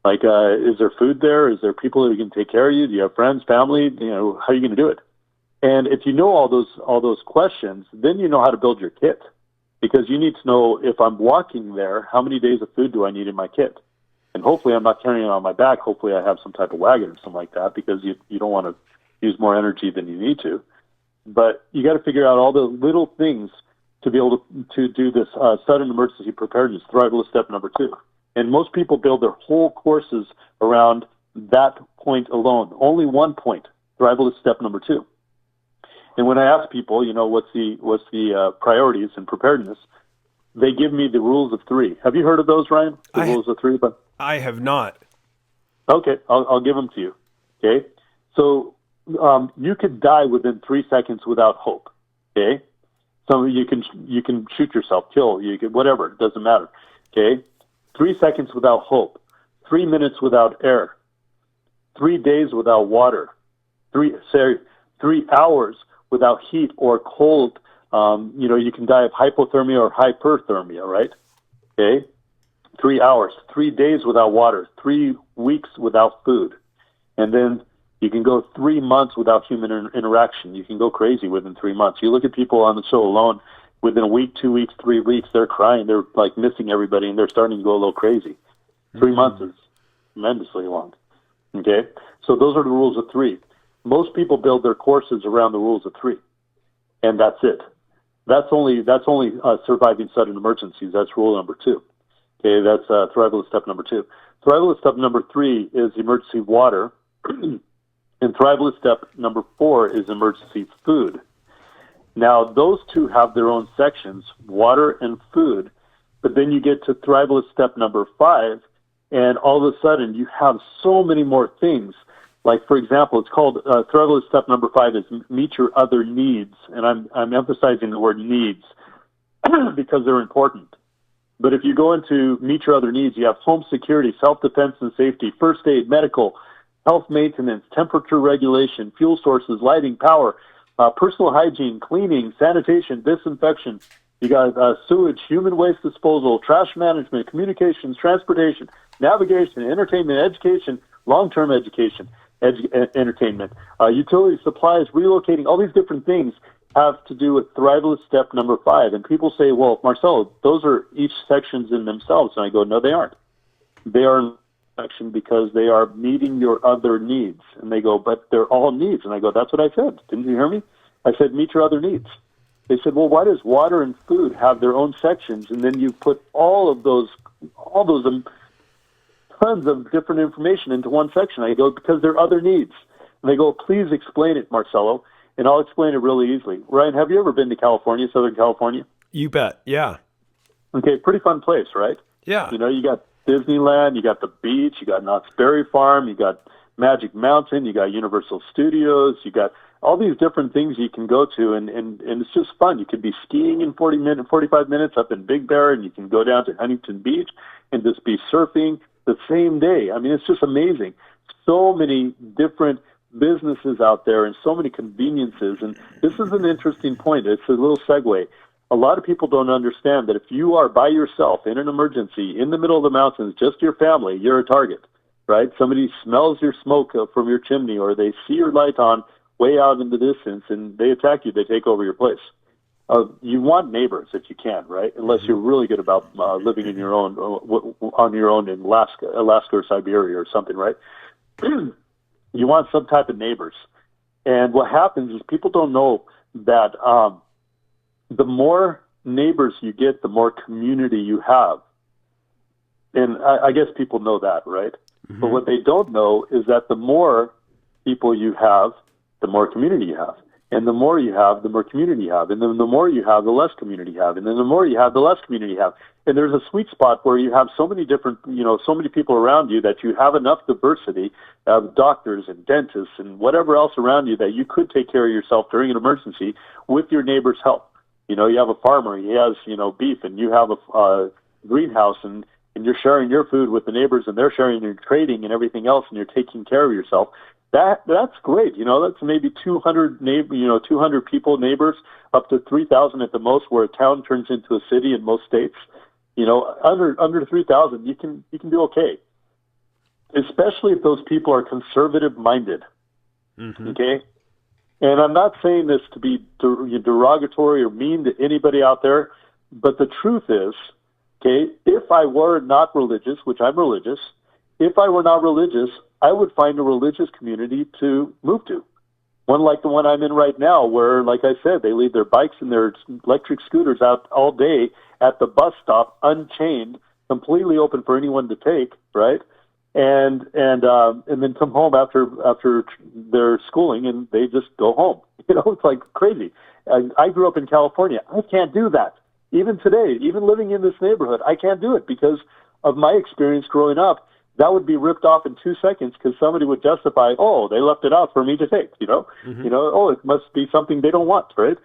Like, is there food there? Is there people that are going to take care of you? Do you have friends, family? How are you going to do it? And if you know all those questions, then you know how to build your kit, because you need to know, if I'm walking there, how many days of food do I need in my kit? And hopefully I'm not carrying it on my back. Hopefully I have some type of wagon or something like that, because you don't want to use more energy than you need to. But you got to figure out all the little things to be able to do this sudden emergency preparedness, survival step number 2. And most people build their whole courses around that point alone. Only one point, survival step number 2. And when I ask people, what's the priorities in preparedness, they give me the rules of 3. Have you heard of those, Ryan? The rules of 3? I have not. Okay, I'll give them to you. Okay, so you could die within 3 seconds without hope. Okay, so you can shoot yourself, kill, you can whatever, it doesn't matter. Okay, 3 seconds without hope, 3 minutes without air, 3 days without water, 3 hours without heat or cold. You can die of hypothermia or hyperthermia, right? Okay, 3 hours, 3 days without water, 3 weeks without food, and then you can go 3 months without human interaction. You can go crazy within 3 months. You look at people on the show alone, within a week, 2 weeks, 3 weeks, they're crying. They're like missing everybody, and they're starting to go a little crazy. 3 months is tremendously long. Okay, so those are the rules of 3. Most people build their courses around the rules of 3, and that's it. That's only surviving sudden emergencies. That's rule number 2. Okay, that's survival step number 2. Survival step number 3 is emergency water. And survival step number 4 is emergency food. Now, those 2 have their own sections, water and food, but then you get to survival step number 5, and all of a sudden you have so many more things. Like, for example, it's called survival step number 5 is meet your other needs, and I'm emphasizing the word needs because they're important. But if you go into meet your other needs, you have home security, self-defense and safety, first aid, medical, health maintenance, temperature regulation, fuel sources, lighting, power, personal hygiene, cleaning, sanitation, disinfection. You got sewage, human waste disposal, trash management, communications, transportation, navigation, entertainment, education, long-term education, entertainment, utility supplies, relocating. All these different things have to do with survival step number 5. And people say, well, Marcello, those are each sections in themselves. And I go, no, they aren't. They are section because they are meeting your other needs. And they go, but they're all needs. And I go, that's what I said. Didn't you hear me? I said, meet your other needs. They said, well, why does water and food have their own sections? And then you put all those tons of different information into one section. I go, because they're other needs. And they go, please explain it, Marcello. And I'll explain it really easily. Ryan, have you ever been to California, Southern California? You bet. Yeah. Okay, pretty fun place, right? Yeah. You got Disneyland, you got the beach, you got Knott's Berry Farm, you got Magic Mountain, you got Universal Studios, you got all these different things you can go to, and it's just fun. You could be skiing in 45 minutes up in Big Bear, and you can go down to Huntington Beach and just be surfing. the same day. I mean, it's just amazing. So many different businesses out there and so many conveniences. And this is an interesting point. It's a little segue. A lot of people don't understand that if you are by yourself in an emergency in the middle of the mountains, just your family, you're a target, right? Somebody smells your smoke from your chimney, or they see your light on way out in the distance and they attack you, they take over your place. You want neighbors if you can, right? Unless you're really good about living in your own, on your own in Alaska or Siberia or something, right? You want some type of neighbors. And what happens is people don't know that the more neighbors you get, the more community you have. And I guess people know that, right? Mm-hmm. But what they don't know is that the more people you have, the more community you have. And the more you have, the more community you have. And then the more you have, the less community you have. And then the more you have, the less community you have. And there's a sweet spot where you have so many different, so many people around you that you have enough diversity of doctors and dentists and whatever else around you that you could take care of yourself during an emergency with your neighbor's help. You have a farmer, he has, beef, and you have a greenhouse, and you're sharing your food with the neighbors, and they're sharing your trading and everything else, and you're taking care of yourself. That's great. That's maybe 200 200 people, neighbors, up to 3,000 at the most, where a town turns into a city in most states. Under 3,000, you can do okay. Especially if those people are conservative minded. Mm-hmm. Okay? And I'm not saying this to be derogatory or mean to anybody out there, but the truth is, okay, if I were not religious, which I'm religious, if I were not religious, I would find a religious community to move to. One like the one I'm in right now, where, like I said, they leave their bikes and their electric scooters out all day at the bus stop, unchained, completely open for anyone to take, right? And then come home after their schooling, and they just go home. It's like crazy. I grew up in California. I can't do that. Even today, even living in this neighborhood, I can't do it because of my experience growing up. That would be ripped off in 2 seconds because somebody would justify, oh, they left it out for me to take, mm-hmm. Oh, it must be something they don't want, right?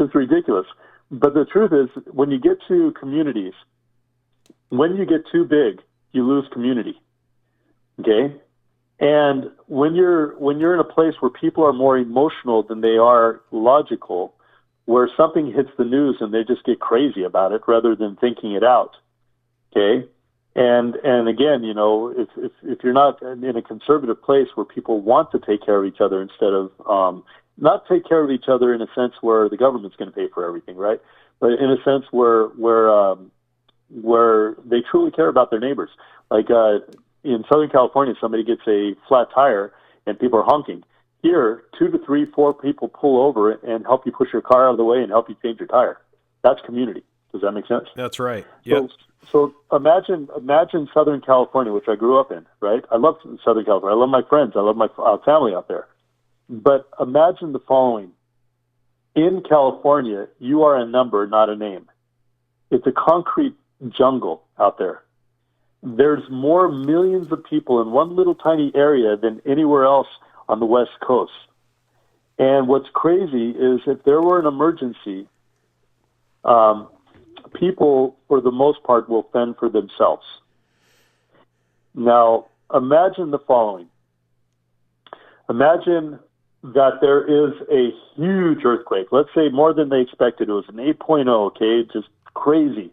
It's ridiculous. But the truth is, when you get to communities, when you get too big, you lose community, okay? And when you're in a place where people are more emotional than they are logical, where something hits the news and they just get crazy about it rather than thinking it out, okay? And again, if you're not in a conservative place where people want to take care of each other instead of not take care of each other in a sense where the government's going to pay for everything, right? But in a sense where they truly care about their neighbors. Like in Southern California, somebody gets a flat tire and people are honking. Here, 2 to 3, 4 people pull over and help you push your car out of the way and help you change your tire. That's community. Does that make sense? That's right. Yep. So imagine Southern California, which I grew up in, right? I love Southern California. I love my friends. I love my family out there. But imagine the following. In California, you are a number, not a name. It's a concrete jungle out there. There's more millions of people in one little tiny area than anywhere else on the West Coast. And what's crazy is if there were an emergency, people, for the most part, will fend for themselves. Now, imagine the following. Imagine that there is a huge earthquake. Let's say more than they expected. It was an 8.0, okay, just crazy.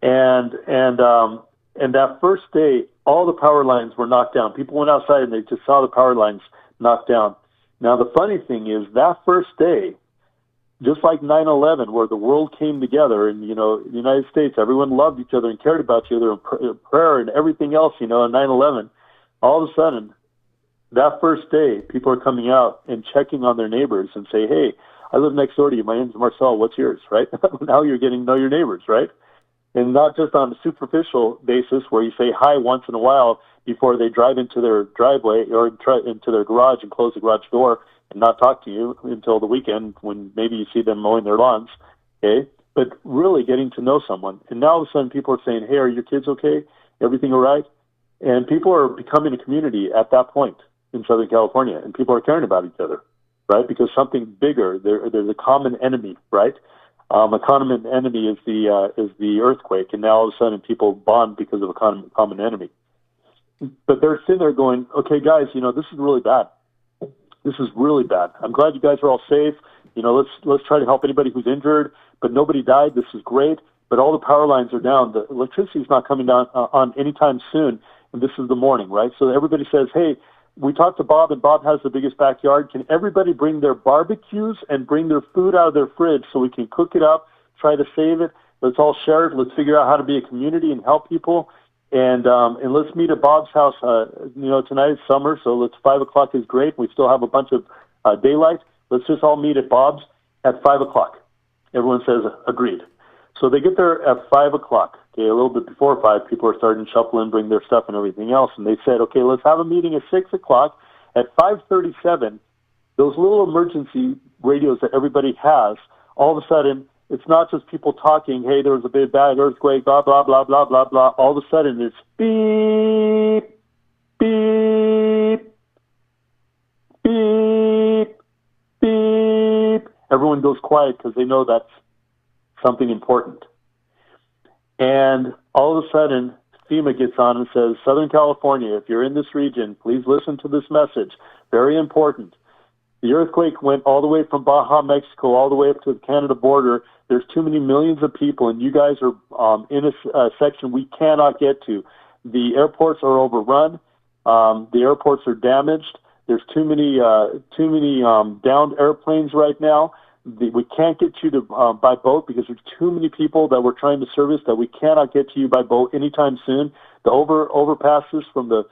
And that first day, all the power lines were knocked down. People went outside and they just saw the power lines knocked down. Now, the funny thing is that first day, just like 9/11, where the world came together, and the United States, everyone loved each other and cared about each other, and prayer and everything else, on 9/11, all of a sudden, that first day, people are coming out and checking on their neighbors and say, "Hey, I live next door to you. My name's Marcel. What's yours?" Right? Now you're getting to know your neighbors, right? And not just on a superficial basis where you say hi once in a while before they drive into their driveway or into their garage and close the garage door and not talk to you until the weekend when maybe you see them mowing their lawns, okay? But really getting to know someone. And now all of a sudden people are saying, "Hey, are your kids okay? Everything all right?" And people are becoming a community at that point in Southern California, and people are caring about each other, right? Because something bigger, there's a common enemy, right? A common enemy is the earthquake, and now all of a sudden people bond because of a common enemy. But they're sitting there going, okay, guys, this is really bad. This is really bad. I'm glad you guys are all safe. Let's try to help anybody who's injured, but nobody died. This is great. But all the power lines are down. The electricity is not coming down on anytime soon. And this is the morning, right? So everybody says, hey, we talked to Bob, and Bob has the biggest backyard. Can everybody bring their barbecues and bring their food out of their fridge so we can cook it up, try to save it? Let's all share it. Let's figure out how to be a community and help people. And let's meet at Bob's house. Tonight is summer, so 5 o'clock is great. We still have a bunch of daylight. Let's just all meet at Bob's at 5 o'clock. Everyone says agreed. So they get there at 5 o'clock. Okay, a little bit before 5, people are starting to shuffle in, bring their stuff and everything else. And they said, okay, let's have a meeting at 6 o'clock. At 5:37, those little emergency radios that everybody has, all of a sudden, it's not just people talking, hey, there was a big bad earthquake, blah, blah, blah, blah, blah, blah. All of a sudden, it's beep, beep, beep, beep. Everyone goes quiet because they know that's something important. And all of a sudden, FEMA gets on and says, Southern California, if you're in this region, please listen to this message. Very important. The earthquake went all the way from Baja, Mexico, all the way up to the Canada border. There's too many millions of people, and you guys are in a section we cannot get to. The airports are overrun. The airports are damaged. There's too many downed airplanes right now. We can't get you to by boat because there's too many people that we're trying to service that we cannot get to you by boat anytime soon. The overpasses from the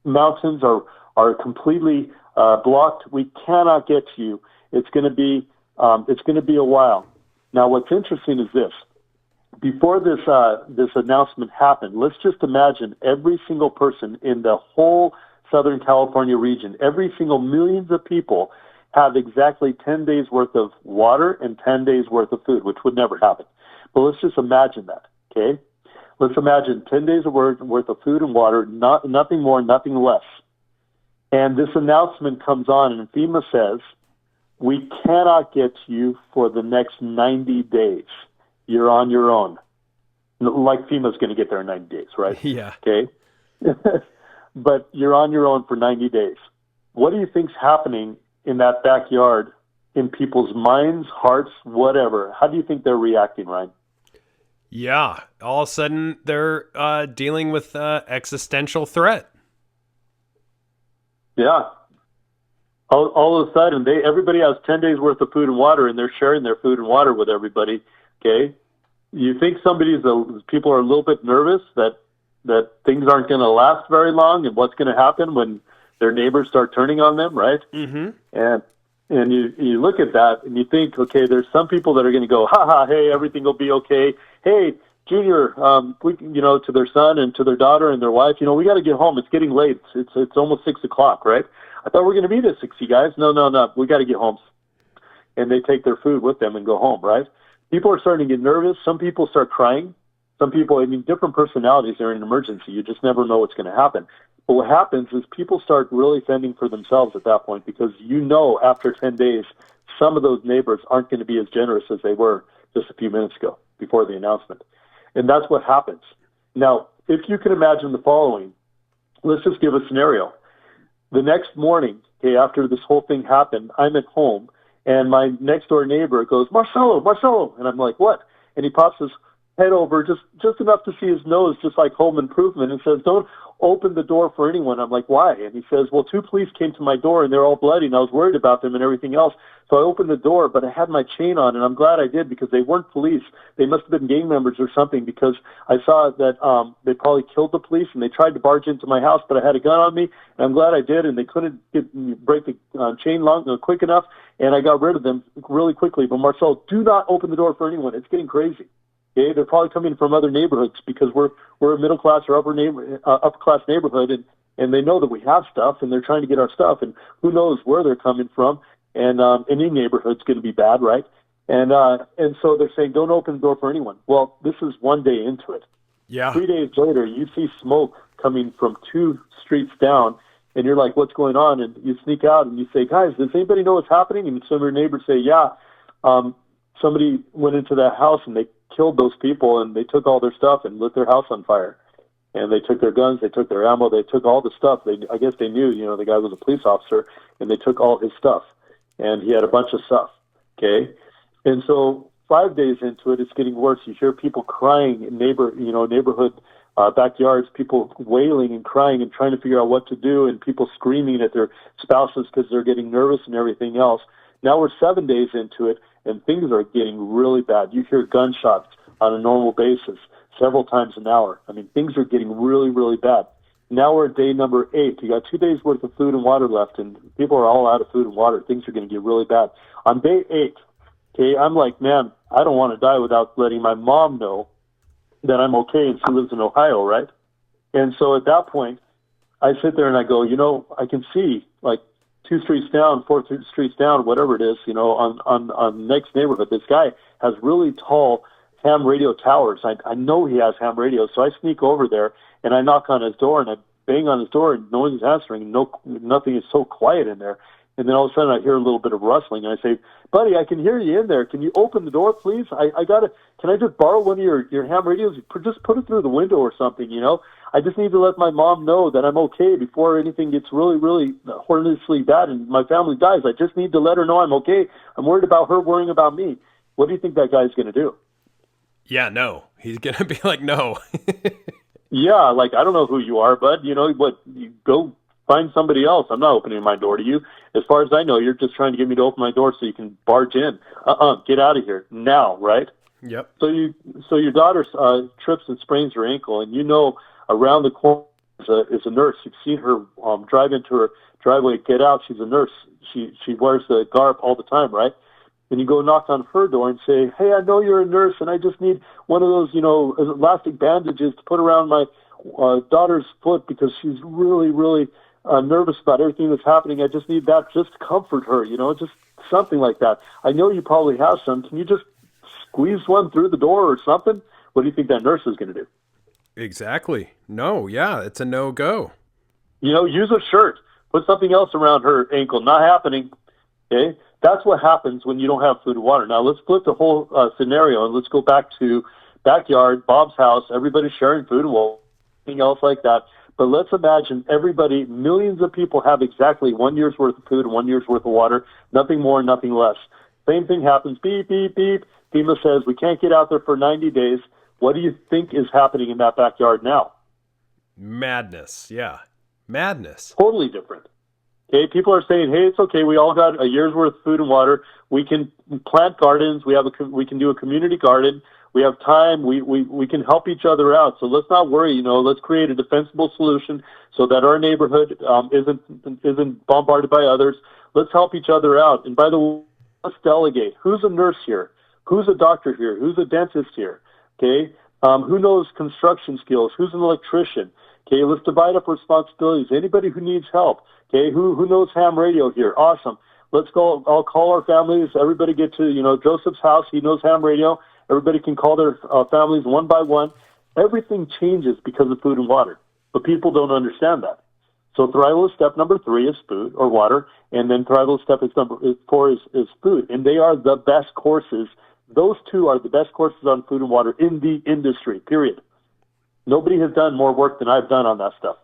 mountains are completely blocked. We cannot get to you. It's going to be a while. Now, what's interesting is this: before this announcement happened, let's just imagine every single person in the whole Southern California region, every single millions of people, have exactly 10 days worth of water and 10 days worth of food, which would never happen. But let's just imagine that, okay? Let's imagine 10 days worth of food and water, nothing more, nothing less. And this announcement comes on, and FEMA says, we cannot get to you for the next 90 days. You're on your own. Like FEMA's going to get there in 90 days, right? Yeah. Okay? But you're on your own for 90 days. What do you think's happening in that backyard, in people's minds, hearts, whatever? How do you think they're reacting, Ryan? Yeah, all of a sudden they're dealing with existential threat. Yeah. All of a sudden, everybody has 10 days worth of food and water, and they're sharing their food and water with everybody. Okay, you think people are a little bit nervous that things aren't going to last very long, and what's going to happen when their neighbors start turning on them, right? Mm-hmm. And you look at that and you think, okay, there's some people that are going to go, hey, everything will be okay. Hey, Junior, to their son and to their daughter and their wife, we got to get home. It's getting late. It's almost 6 o'clock, right? I thought we were going to be there 6, you guys. No. We got to get home. And they take their food with them and go home, right? People are starting to get nervous. Some people start crying. Some people, different personalities are in an emergency. You just never know what's going to happen. But what happens is people start really fending for themselves at that point because after 10 days, some of those neighbors aren't going to be as generous as they were just a few minutes ago before the announcement. And that's what happens. Now, if you can imagine the following, let's just give a scenario. The next morning, okay, after this whole thing happened, I'm at home, and my next-door neighbor goes, Marcello, and I'm like, what? And he pops his head over just enough to see his nose, just like Home Improvement, and says, don't open the door for anyone. I'm like, why? And he says, well, 2 police came to my door, and they're all bloody, and I was worried about them and everything else. So I opened the door, but I had my chain on, and I'm glad I did because they weren't police. They must have been gang members or something because I saw that they probably killed the police, and they tried to barge into my house, but I had a gun on me, and I'm glad I did, and they couldn't break the chain quick enough, and I got rid of them really quickly. But Marcel, do not open the door for anyone. It's getting crazy. Okay, they're probably coming from other neighborhoods because we're a middle class or upper class neighborhood, and they know that we have stuff, and they're trying to get our stuff, and who knows where they're coming from. And any neighborhood's going to be bad, right? And so they're saying, don't open the door for anyone. Well, this is one day into it. Yeah. 3 days later, you see smoke coming from 2 streets down, and you're like, what's going on? And you sneak out and you say, guys, does anybody know what's happening? And some of your neighbors say, yeah, somebody went into that house and they killed those people, and they took all their stuff and lit their house on fire. And they took their guns, they took their ammo, they took all the stuff. I guess they knew, the guy was a police officer, and they took all his stuff. And he had a bunch of stuff, okay? And so 5 days into it, it's getting worse. You hear people crying in neighborhood backyards, people wailing and crying and trying to figure out what to do, and people screaming at their spouses because they're getting nervous and everything else. Now we're 7 days into it, and things are getting really bad. You hear gunshots on a normal basis several times an hour. I mean, things are getting really, really bad. Now we're at day number 8. You got 2 days worth of food and water left, and people are all out of food and water. Things are going to get really bad. On day 8, okay, I'm like, man, I don't want to die without letting my mom know that I'm okay, and she lives in Ohio, right? And so at that point, I sit there and I go, I can see like 2 streets down, 4 streets down, whatever it is, on the next neighborhood, this guy has really tall ham radio towers. I know he has ham radio, so I sneak over there and I knock on his door and I bang on his door and no one's answering. Nothing is so quiet in there. And then all of a sudden I hear a little bit of rustling and I say, buddy, I can hear you in there. Can you open the door, please? Can I just borrow one of your ham radios? Just put it through the window or something, I just need to let my mom know that I'm okay before anything gets really, really horrendously bad and my family dies. I just need to let her know I'm okay. I'm worried about her worrying about me. What do you think that guy's going to do? Yeah, no. He's going to be like, no. Yeah, like, I don't know who you are, bud. You go find somebody else. I'm not opening my door to you. As far as I know, you're just trying to get me to open my door so you can barge in. Get out of here now, right? Yep. So your daughter trips and sprains her ankle, and around the corner is a nurse. You've seen her drive into her driveway, get out. She's a nurse. She wears the garb all the time, right? And you go knock on her door and say, hey, I know you're a nurse, and I just need one of those, elastic bandages to put around my daughter's foot because she's really, really nervous about everything that's happening. I just need that just to comfort her, just something like that. I know you probably have some. Can you just squeeze one through the door or something? What do you think that nurse is going to do? Exactly. No, yeah, it's a no-go. Use a shirt. Put something else around her ankle. Not happening. Okay? That's what happens when you don't have food and water. Now, let's flip the whole scenario, and let's go back to backyard, Bob's house, everybody sharing food and water, anything else like that. But let's imagine millions of people have exactly 1 year's worth of food and 1 year's worth of water, nothing more, nothing less. Same thing happens, beep, beep, beep. FEMA says we can't get out there for 90 days. What do you think is happening in that backyard now? Madness, yeah. Madness. Totally different. Okay, people are saying, hey, it's okay. We all got a year's worth of food and water. We can plant gardens. We can do a community garden. We have time. We can help each other out. So let's not worry. Let's create a defensible solution so that our neighborhood isn't bombarded by others. Let's help each other out. And by the way, let's delegate. Who's a nurse here? Who's a doctor here? Who's a dentist here? Okay, who knows construction skills? Who's an electrician? Okay, let's divide up responsibilities. Anybody who needs help. Okay, who knows ham radio here? Awesome. Let's go. I'll call our families. Everybody get to, Joseph's house. He knows ham radio. Everybody can call their families one by one. Everything changes because of food and water, but people don't understand that. So thrival step number 3 is food or water, and then thrival step number 4 is food, and they are the best courses. Those two are the best courses on food and water in the industry, period. Nobody has done more work than I've done on that stuff,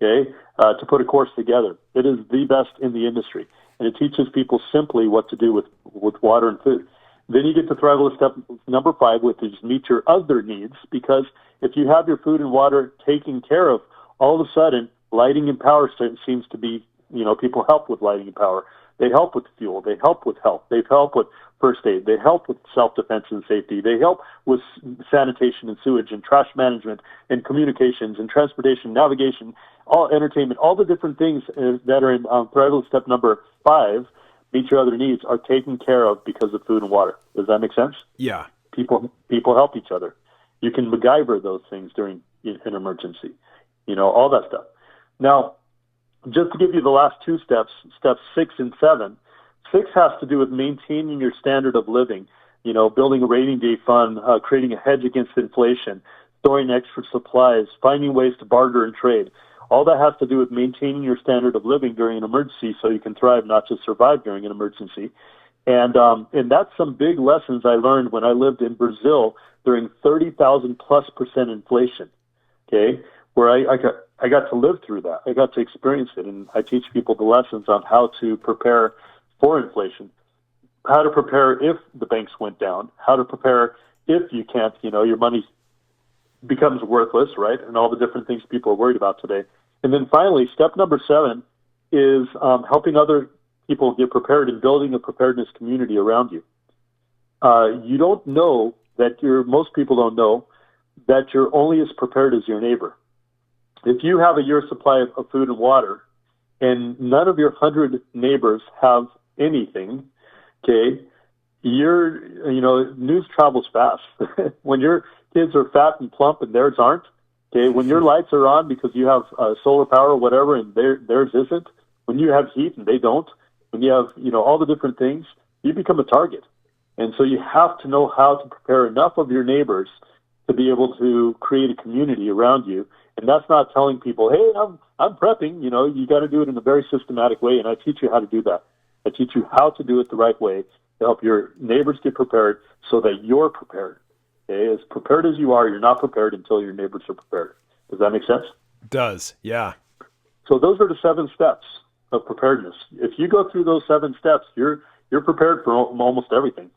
okay, to put a course together. It is the best in the industry, and it teaches people simply what to do with water and food. Then you get to thrival step number 5, which is meet your other needs, because if you have your food and water taken care of, all of a sudden, lighting and power seems to be, people help with lighting and power. They help with fuel. They help with health. They help with first aid. They help with self-defense and safety. They help with sanitation and sewage and trash management and communications and transportation, navigation, all entertainment, all the different things that are in thrival step number 5, meet your other needs, are taken care of because of food and water. Does that make sense? Yeah. People help each other. You can MacGyver those things during an emergency, all that stuff. Now, just to give you the last 2 steps, steps 6 and 7, 6 has to do with maintaining your standard of living, building a rainy day fund, creating a hedge against inflation, storing extra supplies, finding ways to barter and trade. All that has to do with maintaining your standard of living during an emergency so you can thrive, not just survive during an emergency. And that's some big lessons I learned when I lived in Brazil during 30,000+% inflation. Okay, where I got to live through that. I got to experience it, and I teach people the lessons on how to prepare for inflation, how to prepare if the banks went down, how to prepare if you can't, your money becomes worthless, right? And all the different things people are worried about today. And then finally, step number 7 is helping other people get prepared and building a preparedness community around you. You don't know that most people don't know that you're only as prepared as your neighbor. If you have a year's supply of food and water, and none of your 100 neighbors have anything, okay, news travels fast. When your kids are fat and plump and theirs aren't, okay, when your lights are on because you have solar power or whatever and theirs isn't, when you have heat and they don't, when you have, all the different things, you become a target. And so you have to know how to prepare enough of your neighbors to be able to create a community around you. And that's not telling people, hey, I'm prepping. You got to do it in a very systematic way, and I teach you how to do that. I teach you how to do it the right way to help your neighbors get prepared so that you're prepared. Okay? As prepared as you are, you're not prepared until your neighbors are prepared. Does that make sense? It does, yeah. So those are the 7 steps of preparedness. If you go through those 7 steps, you're prepared for almost everything.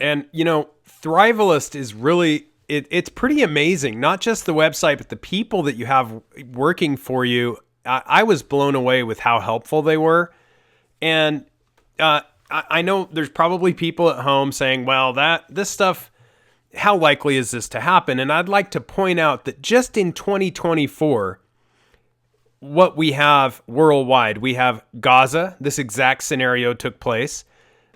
And, Thrivalist is really, it's pretty amazing. Not just the website, but the people that you have working for you. I was blown away with how helpful they were. And I know there's probably people at home saying, well, this stuff, how likely is this to happen? And I'd like to point out that just in 2024, what we have worldwide, we have Gaza. This exact scenario took place.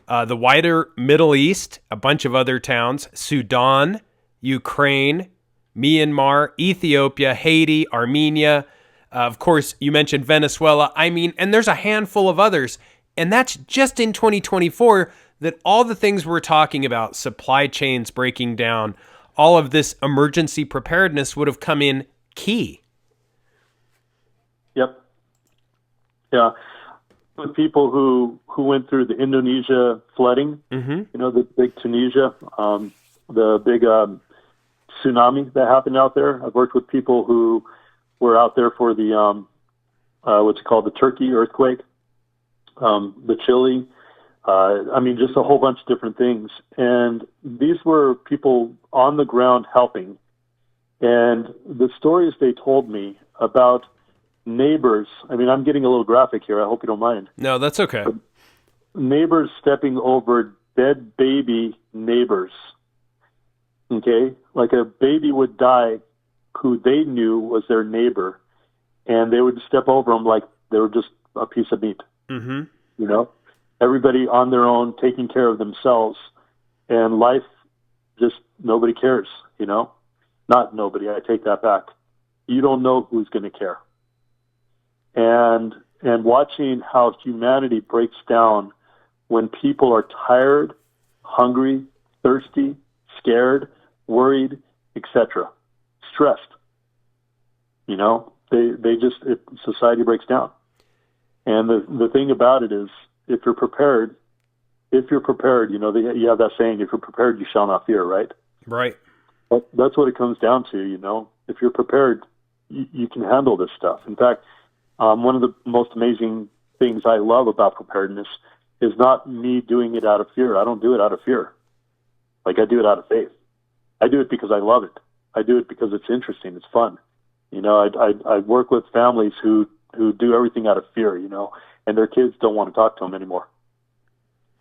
The wider Middle East, a bunch of other towns, Sudan, Ukraine, Myanmar, Ethiopia, Haiti, Armenia. Of course, you mentioned Venezuela. And there's a handful of others. And that's just in 2024 that all the things we're talking about, supply chains breaking down, all of this emergency preparedness would have come in key. Yep. Yeah. With people who went through the Indonesia flooding, the big Tunisia, the big tsunami that happened out there. I've worked with people who were out there for the what's it called, the Turkey earthquake, the Chile. Just a whole bunch of different things. And these were people on the ground helping. And the stories they told me about neighbors, I'm getting a little graphic here. I hope you don't mind. No, that's okay. But neighbors stepping over dead baby neighbors. Okay? Like a baby would die who they knew was their neighbor, and they would step over them like they were just a piece of meat. Mm-hmm. Everybody on their own, taking care of themselves, and life just, nobody cares, Not nobody, I take that back. You don't know who's going to care. And watching how humanity breaks down when people are tired, hungry, thirsty, scared, worried, etc., stressed. Society breaks down. And the thing about it is, if you're prepared, you have that saying, if you're prepared, you shall not fear, right? Right. But that's what it comes down to, If you're prepared, you can handle this stuff. In fact, one of the most amazing things I love about preparedness is not me doing it out of fear. I don't do it out of fear. I do it out of faith. I do it because I love it. I do it because it's interesting. It's fun. I work with families who do everything out of fear, and their kids don't want to talk to them anymore.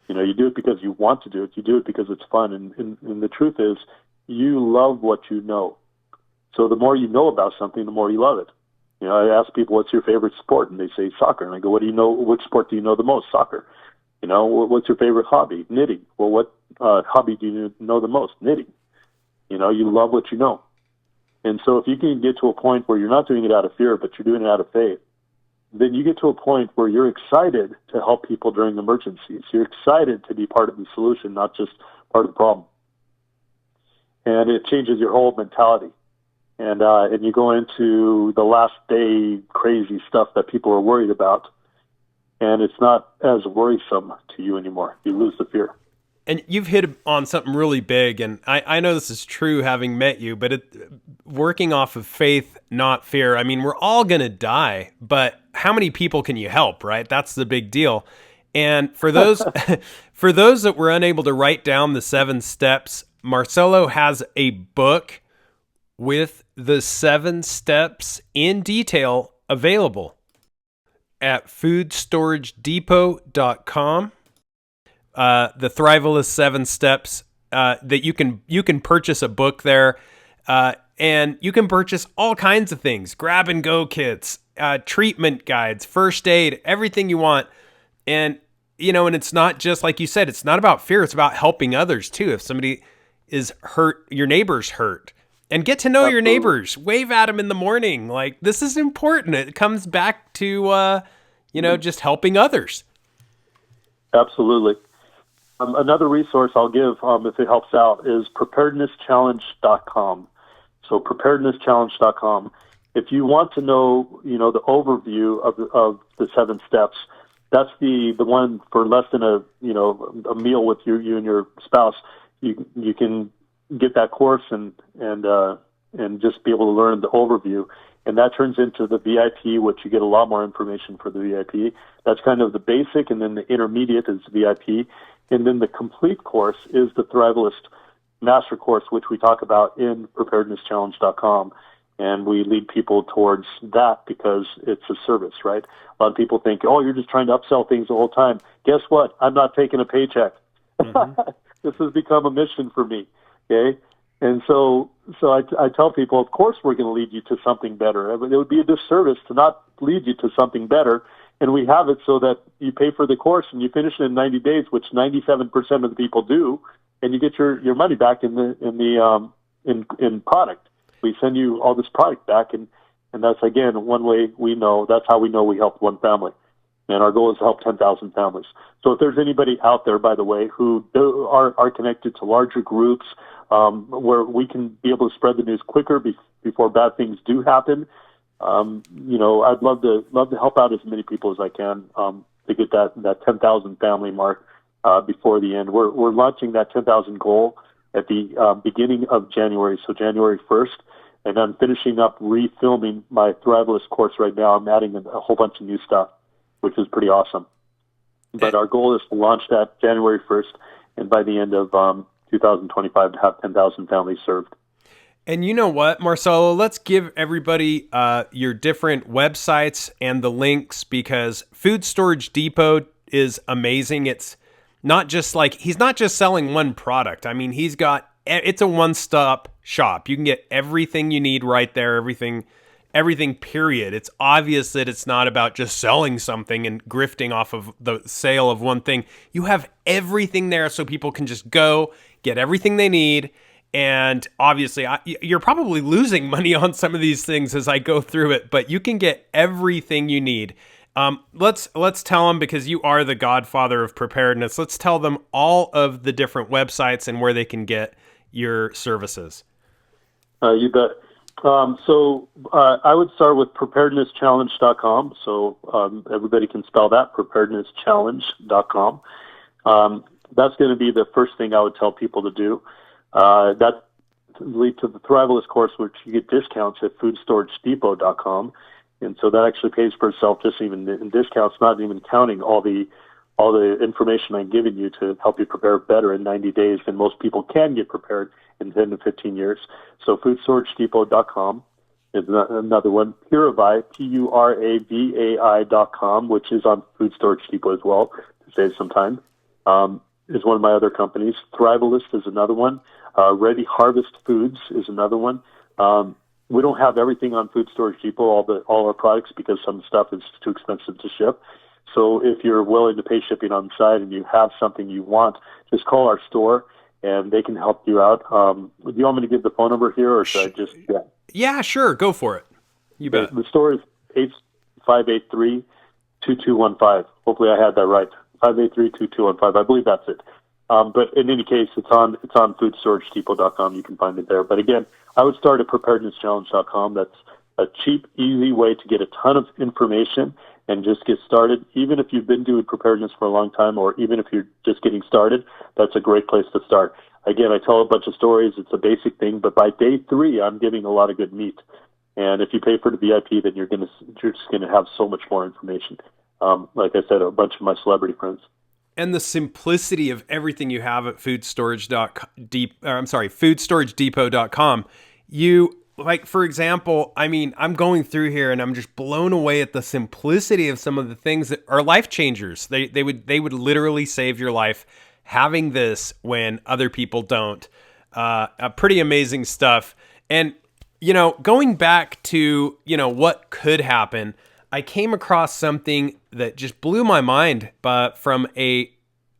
You do it because you want to do it. You do it because it's fun. And the truth is, you love what you know. So the more you know about something, the more you love it. I ask people, what's your favorite sport? And they say soccer. And I go, what do you know? Which sport do you know the most? Soccer. What's your favorite hobby? Knitting. Well, what hobby do you know the most? Knitting. You love what you know. And so if you can get to a point where you're not doing it out of fear, but you're doing it out of faith, then you get to a point where you're excited to help people during emergencies. You're excited to be part of the solution, not just part of the problem. And it changes your whole mentality. And you go into the last day crazy stuff that people are worried about. and it's not as worrisome to you anymore. You lose the fear. And you've hit on something really big, and I know this is true having met you, but working off of faith, not fear. I mean, we're all going to die, but how many people can you help, right? That's the big deal. And for those for those that were unable to write down the 7 steps, Marcello has a book with the 7 steps in detail available at foodstoragedepot.com. The Thrivalist 7 steps that you can purchase a book there, and you can purchase all kinds of things, grab and go kits, treatment guides, first aid, everything you want. And and it's not just like you said, it's not about fear, it's about helping others too. If somebody is hurt, your neighbor's hurt, and get to know your neighbors, wave at them in the morning. Like, this is important. It comes back to just helping others. Absolutely. Another resource I'll give, if it helps out, is preparednesschallenge.com. So preparednesschallenge.com. If you want to know, the overview of the 7 steps, that's the one for less than a meal with you and your spouse. You can get that course and just be able to learn the overview. And that turns into the VIP, which you get a lot more information for the VIP. That's kind of the basic, and then the intermediate is VIP. And then the complete course is the Thrivalist Master Course, which we talk about in preparednesschallenge.com. And we lead people towards that because it's a service, right? A lot of people think, oh, you're just trying to upsell things the whole time. Guess what? I'm not taking a paycheck. Mm-hmm. This has become a mission for me, okay? And so I tell people, of course we're going to lead you to something better. It would be a disservice to not lead you to something better. And we have it so that you pay for the course and you finish it in 90 days, which 97% of the people do, and you get your money back in product. We send you all this product back, and that's, again, one way we know. That's how we know we helped one family. And our goal is to help 10,000 families. So if there's anybody out there, by the way, who are connected to larger groups where we can be able to spread the news quicker before bad things do happen, I'd love to help out as many people as I can to get that 10,000 family mark before the end. We're launching that 10,000 goal at the beginning of January, so January 1st. And I'm finishing up refilming my Thrivalist course right now. I'm adding a whole bunch of new stuff, which is pretty awesome. But our goal is to launch that January 1st, and by the end of 2025 to have 10,000 families served. And you know what, Marcello, let's give everybody your different websites and the links, because Food Storage Depot is amazing. It's not just like, he's not just selling one product. I mean, it's a one-stop shop. You can get everything you need right there, everything, period. It's obvious that it's not about just selling something and grifting off of the sale of one thing. You have everything there so people can just go get everything they need. And obviously, you're probably losing money on some of these things as I go through it, but you can get everything you need. Let's tell them, because you are the godfather of preparedness. Let's tell them all of the different websites and where they can get your services. You bet. So I would start with preparednesschallenge.com. So everybody can spell that, preparednesschallenge.com. That's going to be the first thing I would tell people to do. That lead to the Thrivalist course, which you get discounts at foodstoragedepot.com. And so that actually pays for itself just even in discounts, not even counting all the information I'm giving you to help you prepare better in 90 days than most people can get prepared in 10 to 15 years. So foodstoragedepot.com is another one. Puravai, Puravai.com, which is on Food Storage Depot as well, to save some time, is one of my other companies. Thrivalist is another one. Ready Harvest Foods is another one. We don't have everything on Food Storage Depot, all our products, because some stuff is too expensive to ship. So if you're willing to pay shipping on the side and you have something you want, just call our store and they can help you out. Do you want me to give the phone number here, or should I just? Yeah, yeah, sure. Go for it. You bet. The store is 583-2215. Hopefully I had that right. 583-2215. I believe that's it. But in any case, it's on foodstoragedepot.com. You can find it there. But again, I would start at preparednesschallenge.com. That's a cheap, easy way to get a ton of information and just get started. Even if you've been doing preparedness for a long time, or even if you're just getting started, that's a great place to start. Again, I tell a bunch of stories. It's a basic thing, but by day 3, I'm giving a lot of good meat. And if you pay for the VIP, then you're just gonna have so much more information. Like I said, a bunch of my celebrity friends. And the simplicity of everything you have at foodstoragedepot.com. You, like, for example, I mean, I'm going through here and I'm just blown away at the simplicity of some of the things that are life changers. They would literally save your life having this when other people don't. Pretty amazing stuff. And, going back to, what could happen, I came across something that just blew my mind, but from a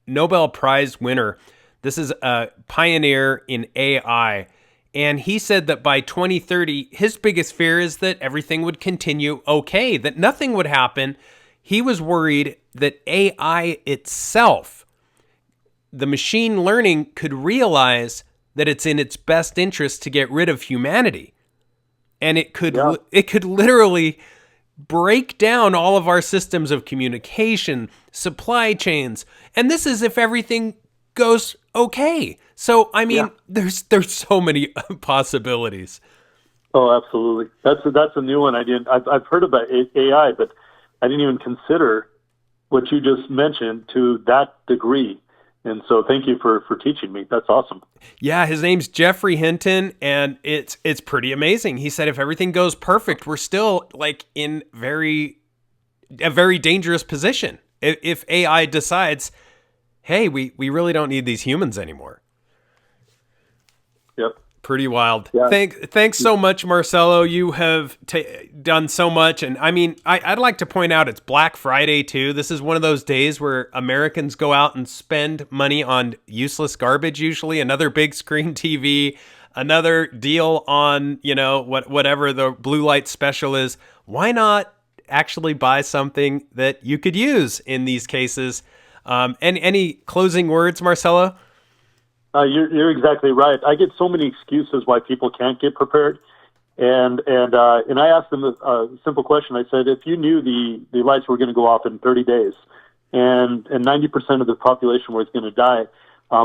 Nobel Prize winner. This is a pioneer in AI. And he said that by 2030, his biggest fear is that everything would continue okay, that nothing would happen. He was worried that AI itself, the machine learning, could realize that it's in its best interest to get rid of humanity. And it could literally break down all of our systems of communication, supply chains. And this is if everything goes okay. So, I mean, there's so many possibilities. Oh, absolutely. That's a new one. I've heard about AI, but I didn't even consider what you just mentioned to that degree. And so thank you for teaching me. That's awesome. Yeah, his name's Jeffrey Hinton, and it's pretty amazing. He said if everything goes perfect, we're still like in a very dangerous position. If AI decides, hey, we really don't need these humans anymore. Yep. Pretty wild. Yeah. Thanks so much, Marcello. You have done so much. And I mean, I'd like to point out it's Black Friday too. This is one of those days where Americans go out and spend money on useless garbage, usually another big screen TV, another deal on, whatever the blue light special is. Why not actually buy something that you could use in these cases? And any closing words, Marcello? You're exactly right. I get so many excuses why people can't get prepared, and I asked them a simple question. I said, if you knew the lights were going to go off in 30 days, and 90% of the population was going to die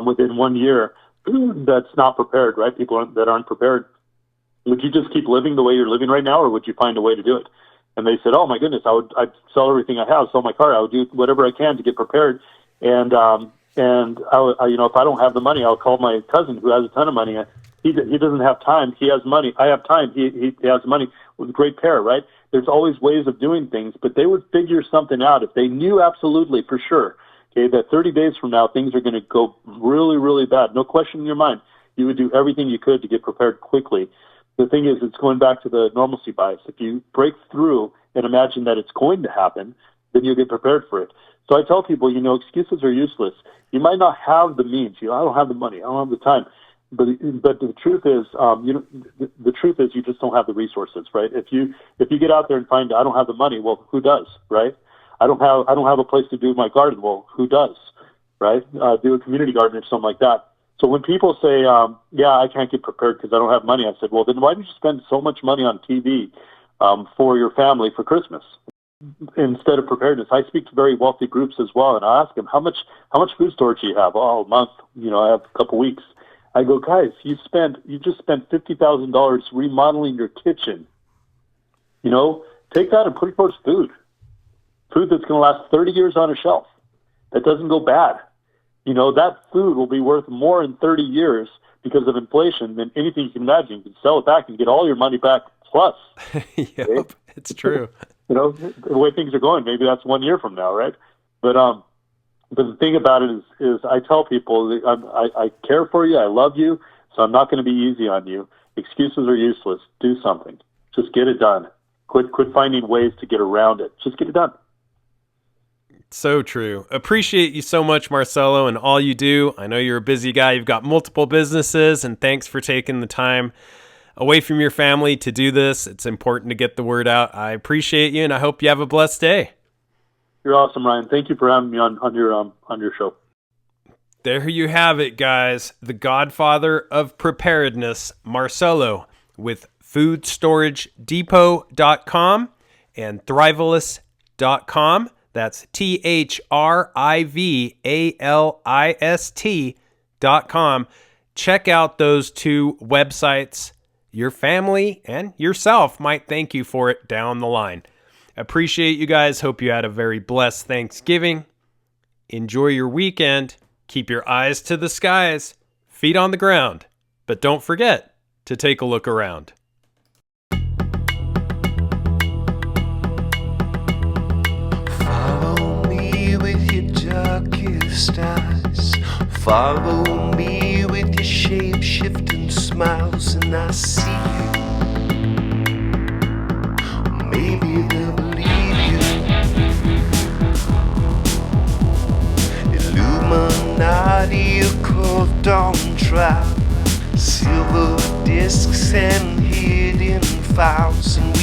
within 1 year, that's not prepared, right? People that aren't prepared. Would you just keep living the way you're living right now, or would you find a way to do it? And they said, oh my goodness, I'd sell everything I have, sell my car, I would do whatever I can to get prepared, and if I don't have the money, I'll call my cousin who has a ton of money. He doesn't have time. He has money. I have time. He has money. With a great pair, right? There's always ways of doing things, but they would figure something out if they knew absolutely for sure, okay, that 30 days from now things are going to go really, really bad. No question in your mind. You would do everything you could to get prepared quickly. The thing is, it's going back to the normalcy bias. If you break through and imagine that it's going to happen, then you'll get prepared for it. So I tell people, excuses are useless. You might not have the means. I don't have the money. I don't have the time. But the truth is, the truth is, you just don't have the resources, right? If you get out there and find I don't have the money, well, who does, right? I don't have a place to do my garden. Well, who does, right? Do a community garden or something like that. So when people say, I can't get prepared because I don't have money, I said, well, then why did you spend so much money on TV for your family for Christmas? Instead of preparedness? I speak to very wealthy groups as well, and I ask them, how much food storage do you have? Oh, a month. I have a couple weeks. I go, guys, you just spent $50,000 remodeling your kitchen. Take that and put it towards food that's going to last 30 years on a shelf. That doesn't go bad. That food will be worth more in 30 years because of inflation than anything you can imagine. You can sell it back and get all your money back plus. Yep, okay? It's true. The way things are going, maybe that's 1 year from now, right? But the thing about it is I tell people, I care for you, I love you, so I'm not going to be easy on you. Excuses are useless. Do something. Just get it done. Quit finding ways to get around it. Just get it done. So true. Appreciate you so much, Marcello, and all you do. I know you're a busy guy. You've got multiple businesses, and thanks for taking the time away from your family to do this. It's important to get the word out. I appreciate you, and I hope you have a blessed day. You're awesome, Ryan. Thank you for having me on your show. There you have it, guys. The godfather of preparedness, Marcello, with foodstoragedepot.com and thrivalist.com. thrivalist.com. That's thrivalist.com. Check out those two websites. Your family and yourself might thank you for it down the line. Appreciate you guys. Hope you had a very blessed Thanksgiving. Enjoy your weekend. Keep your eyes to the skies, feet on the ground, but don't forget to take a look around. Follow me with your darkest eyes. Follow me with your shape-shifting smiles, and I see you. Maybe they'll believe you. Illuminati, occult dawn trial, silver discs and hidden files, and we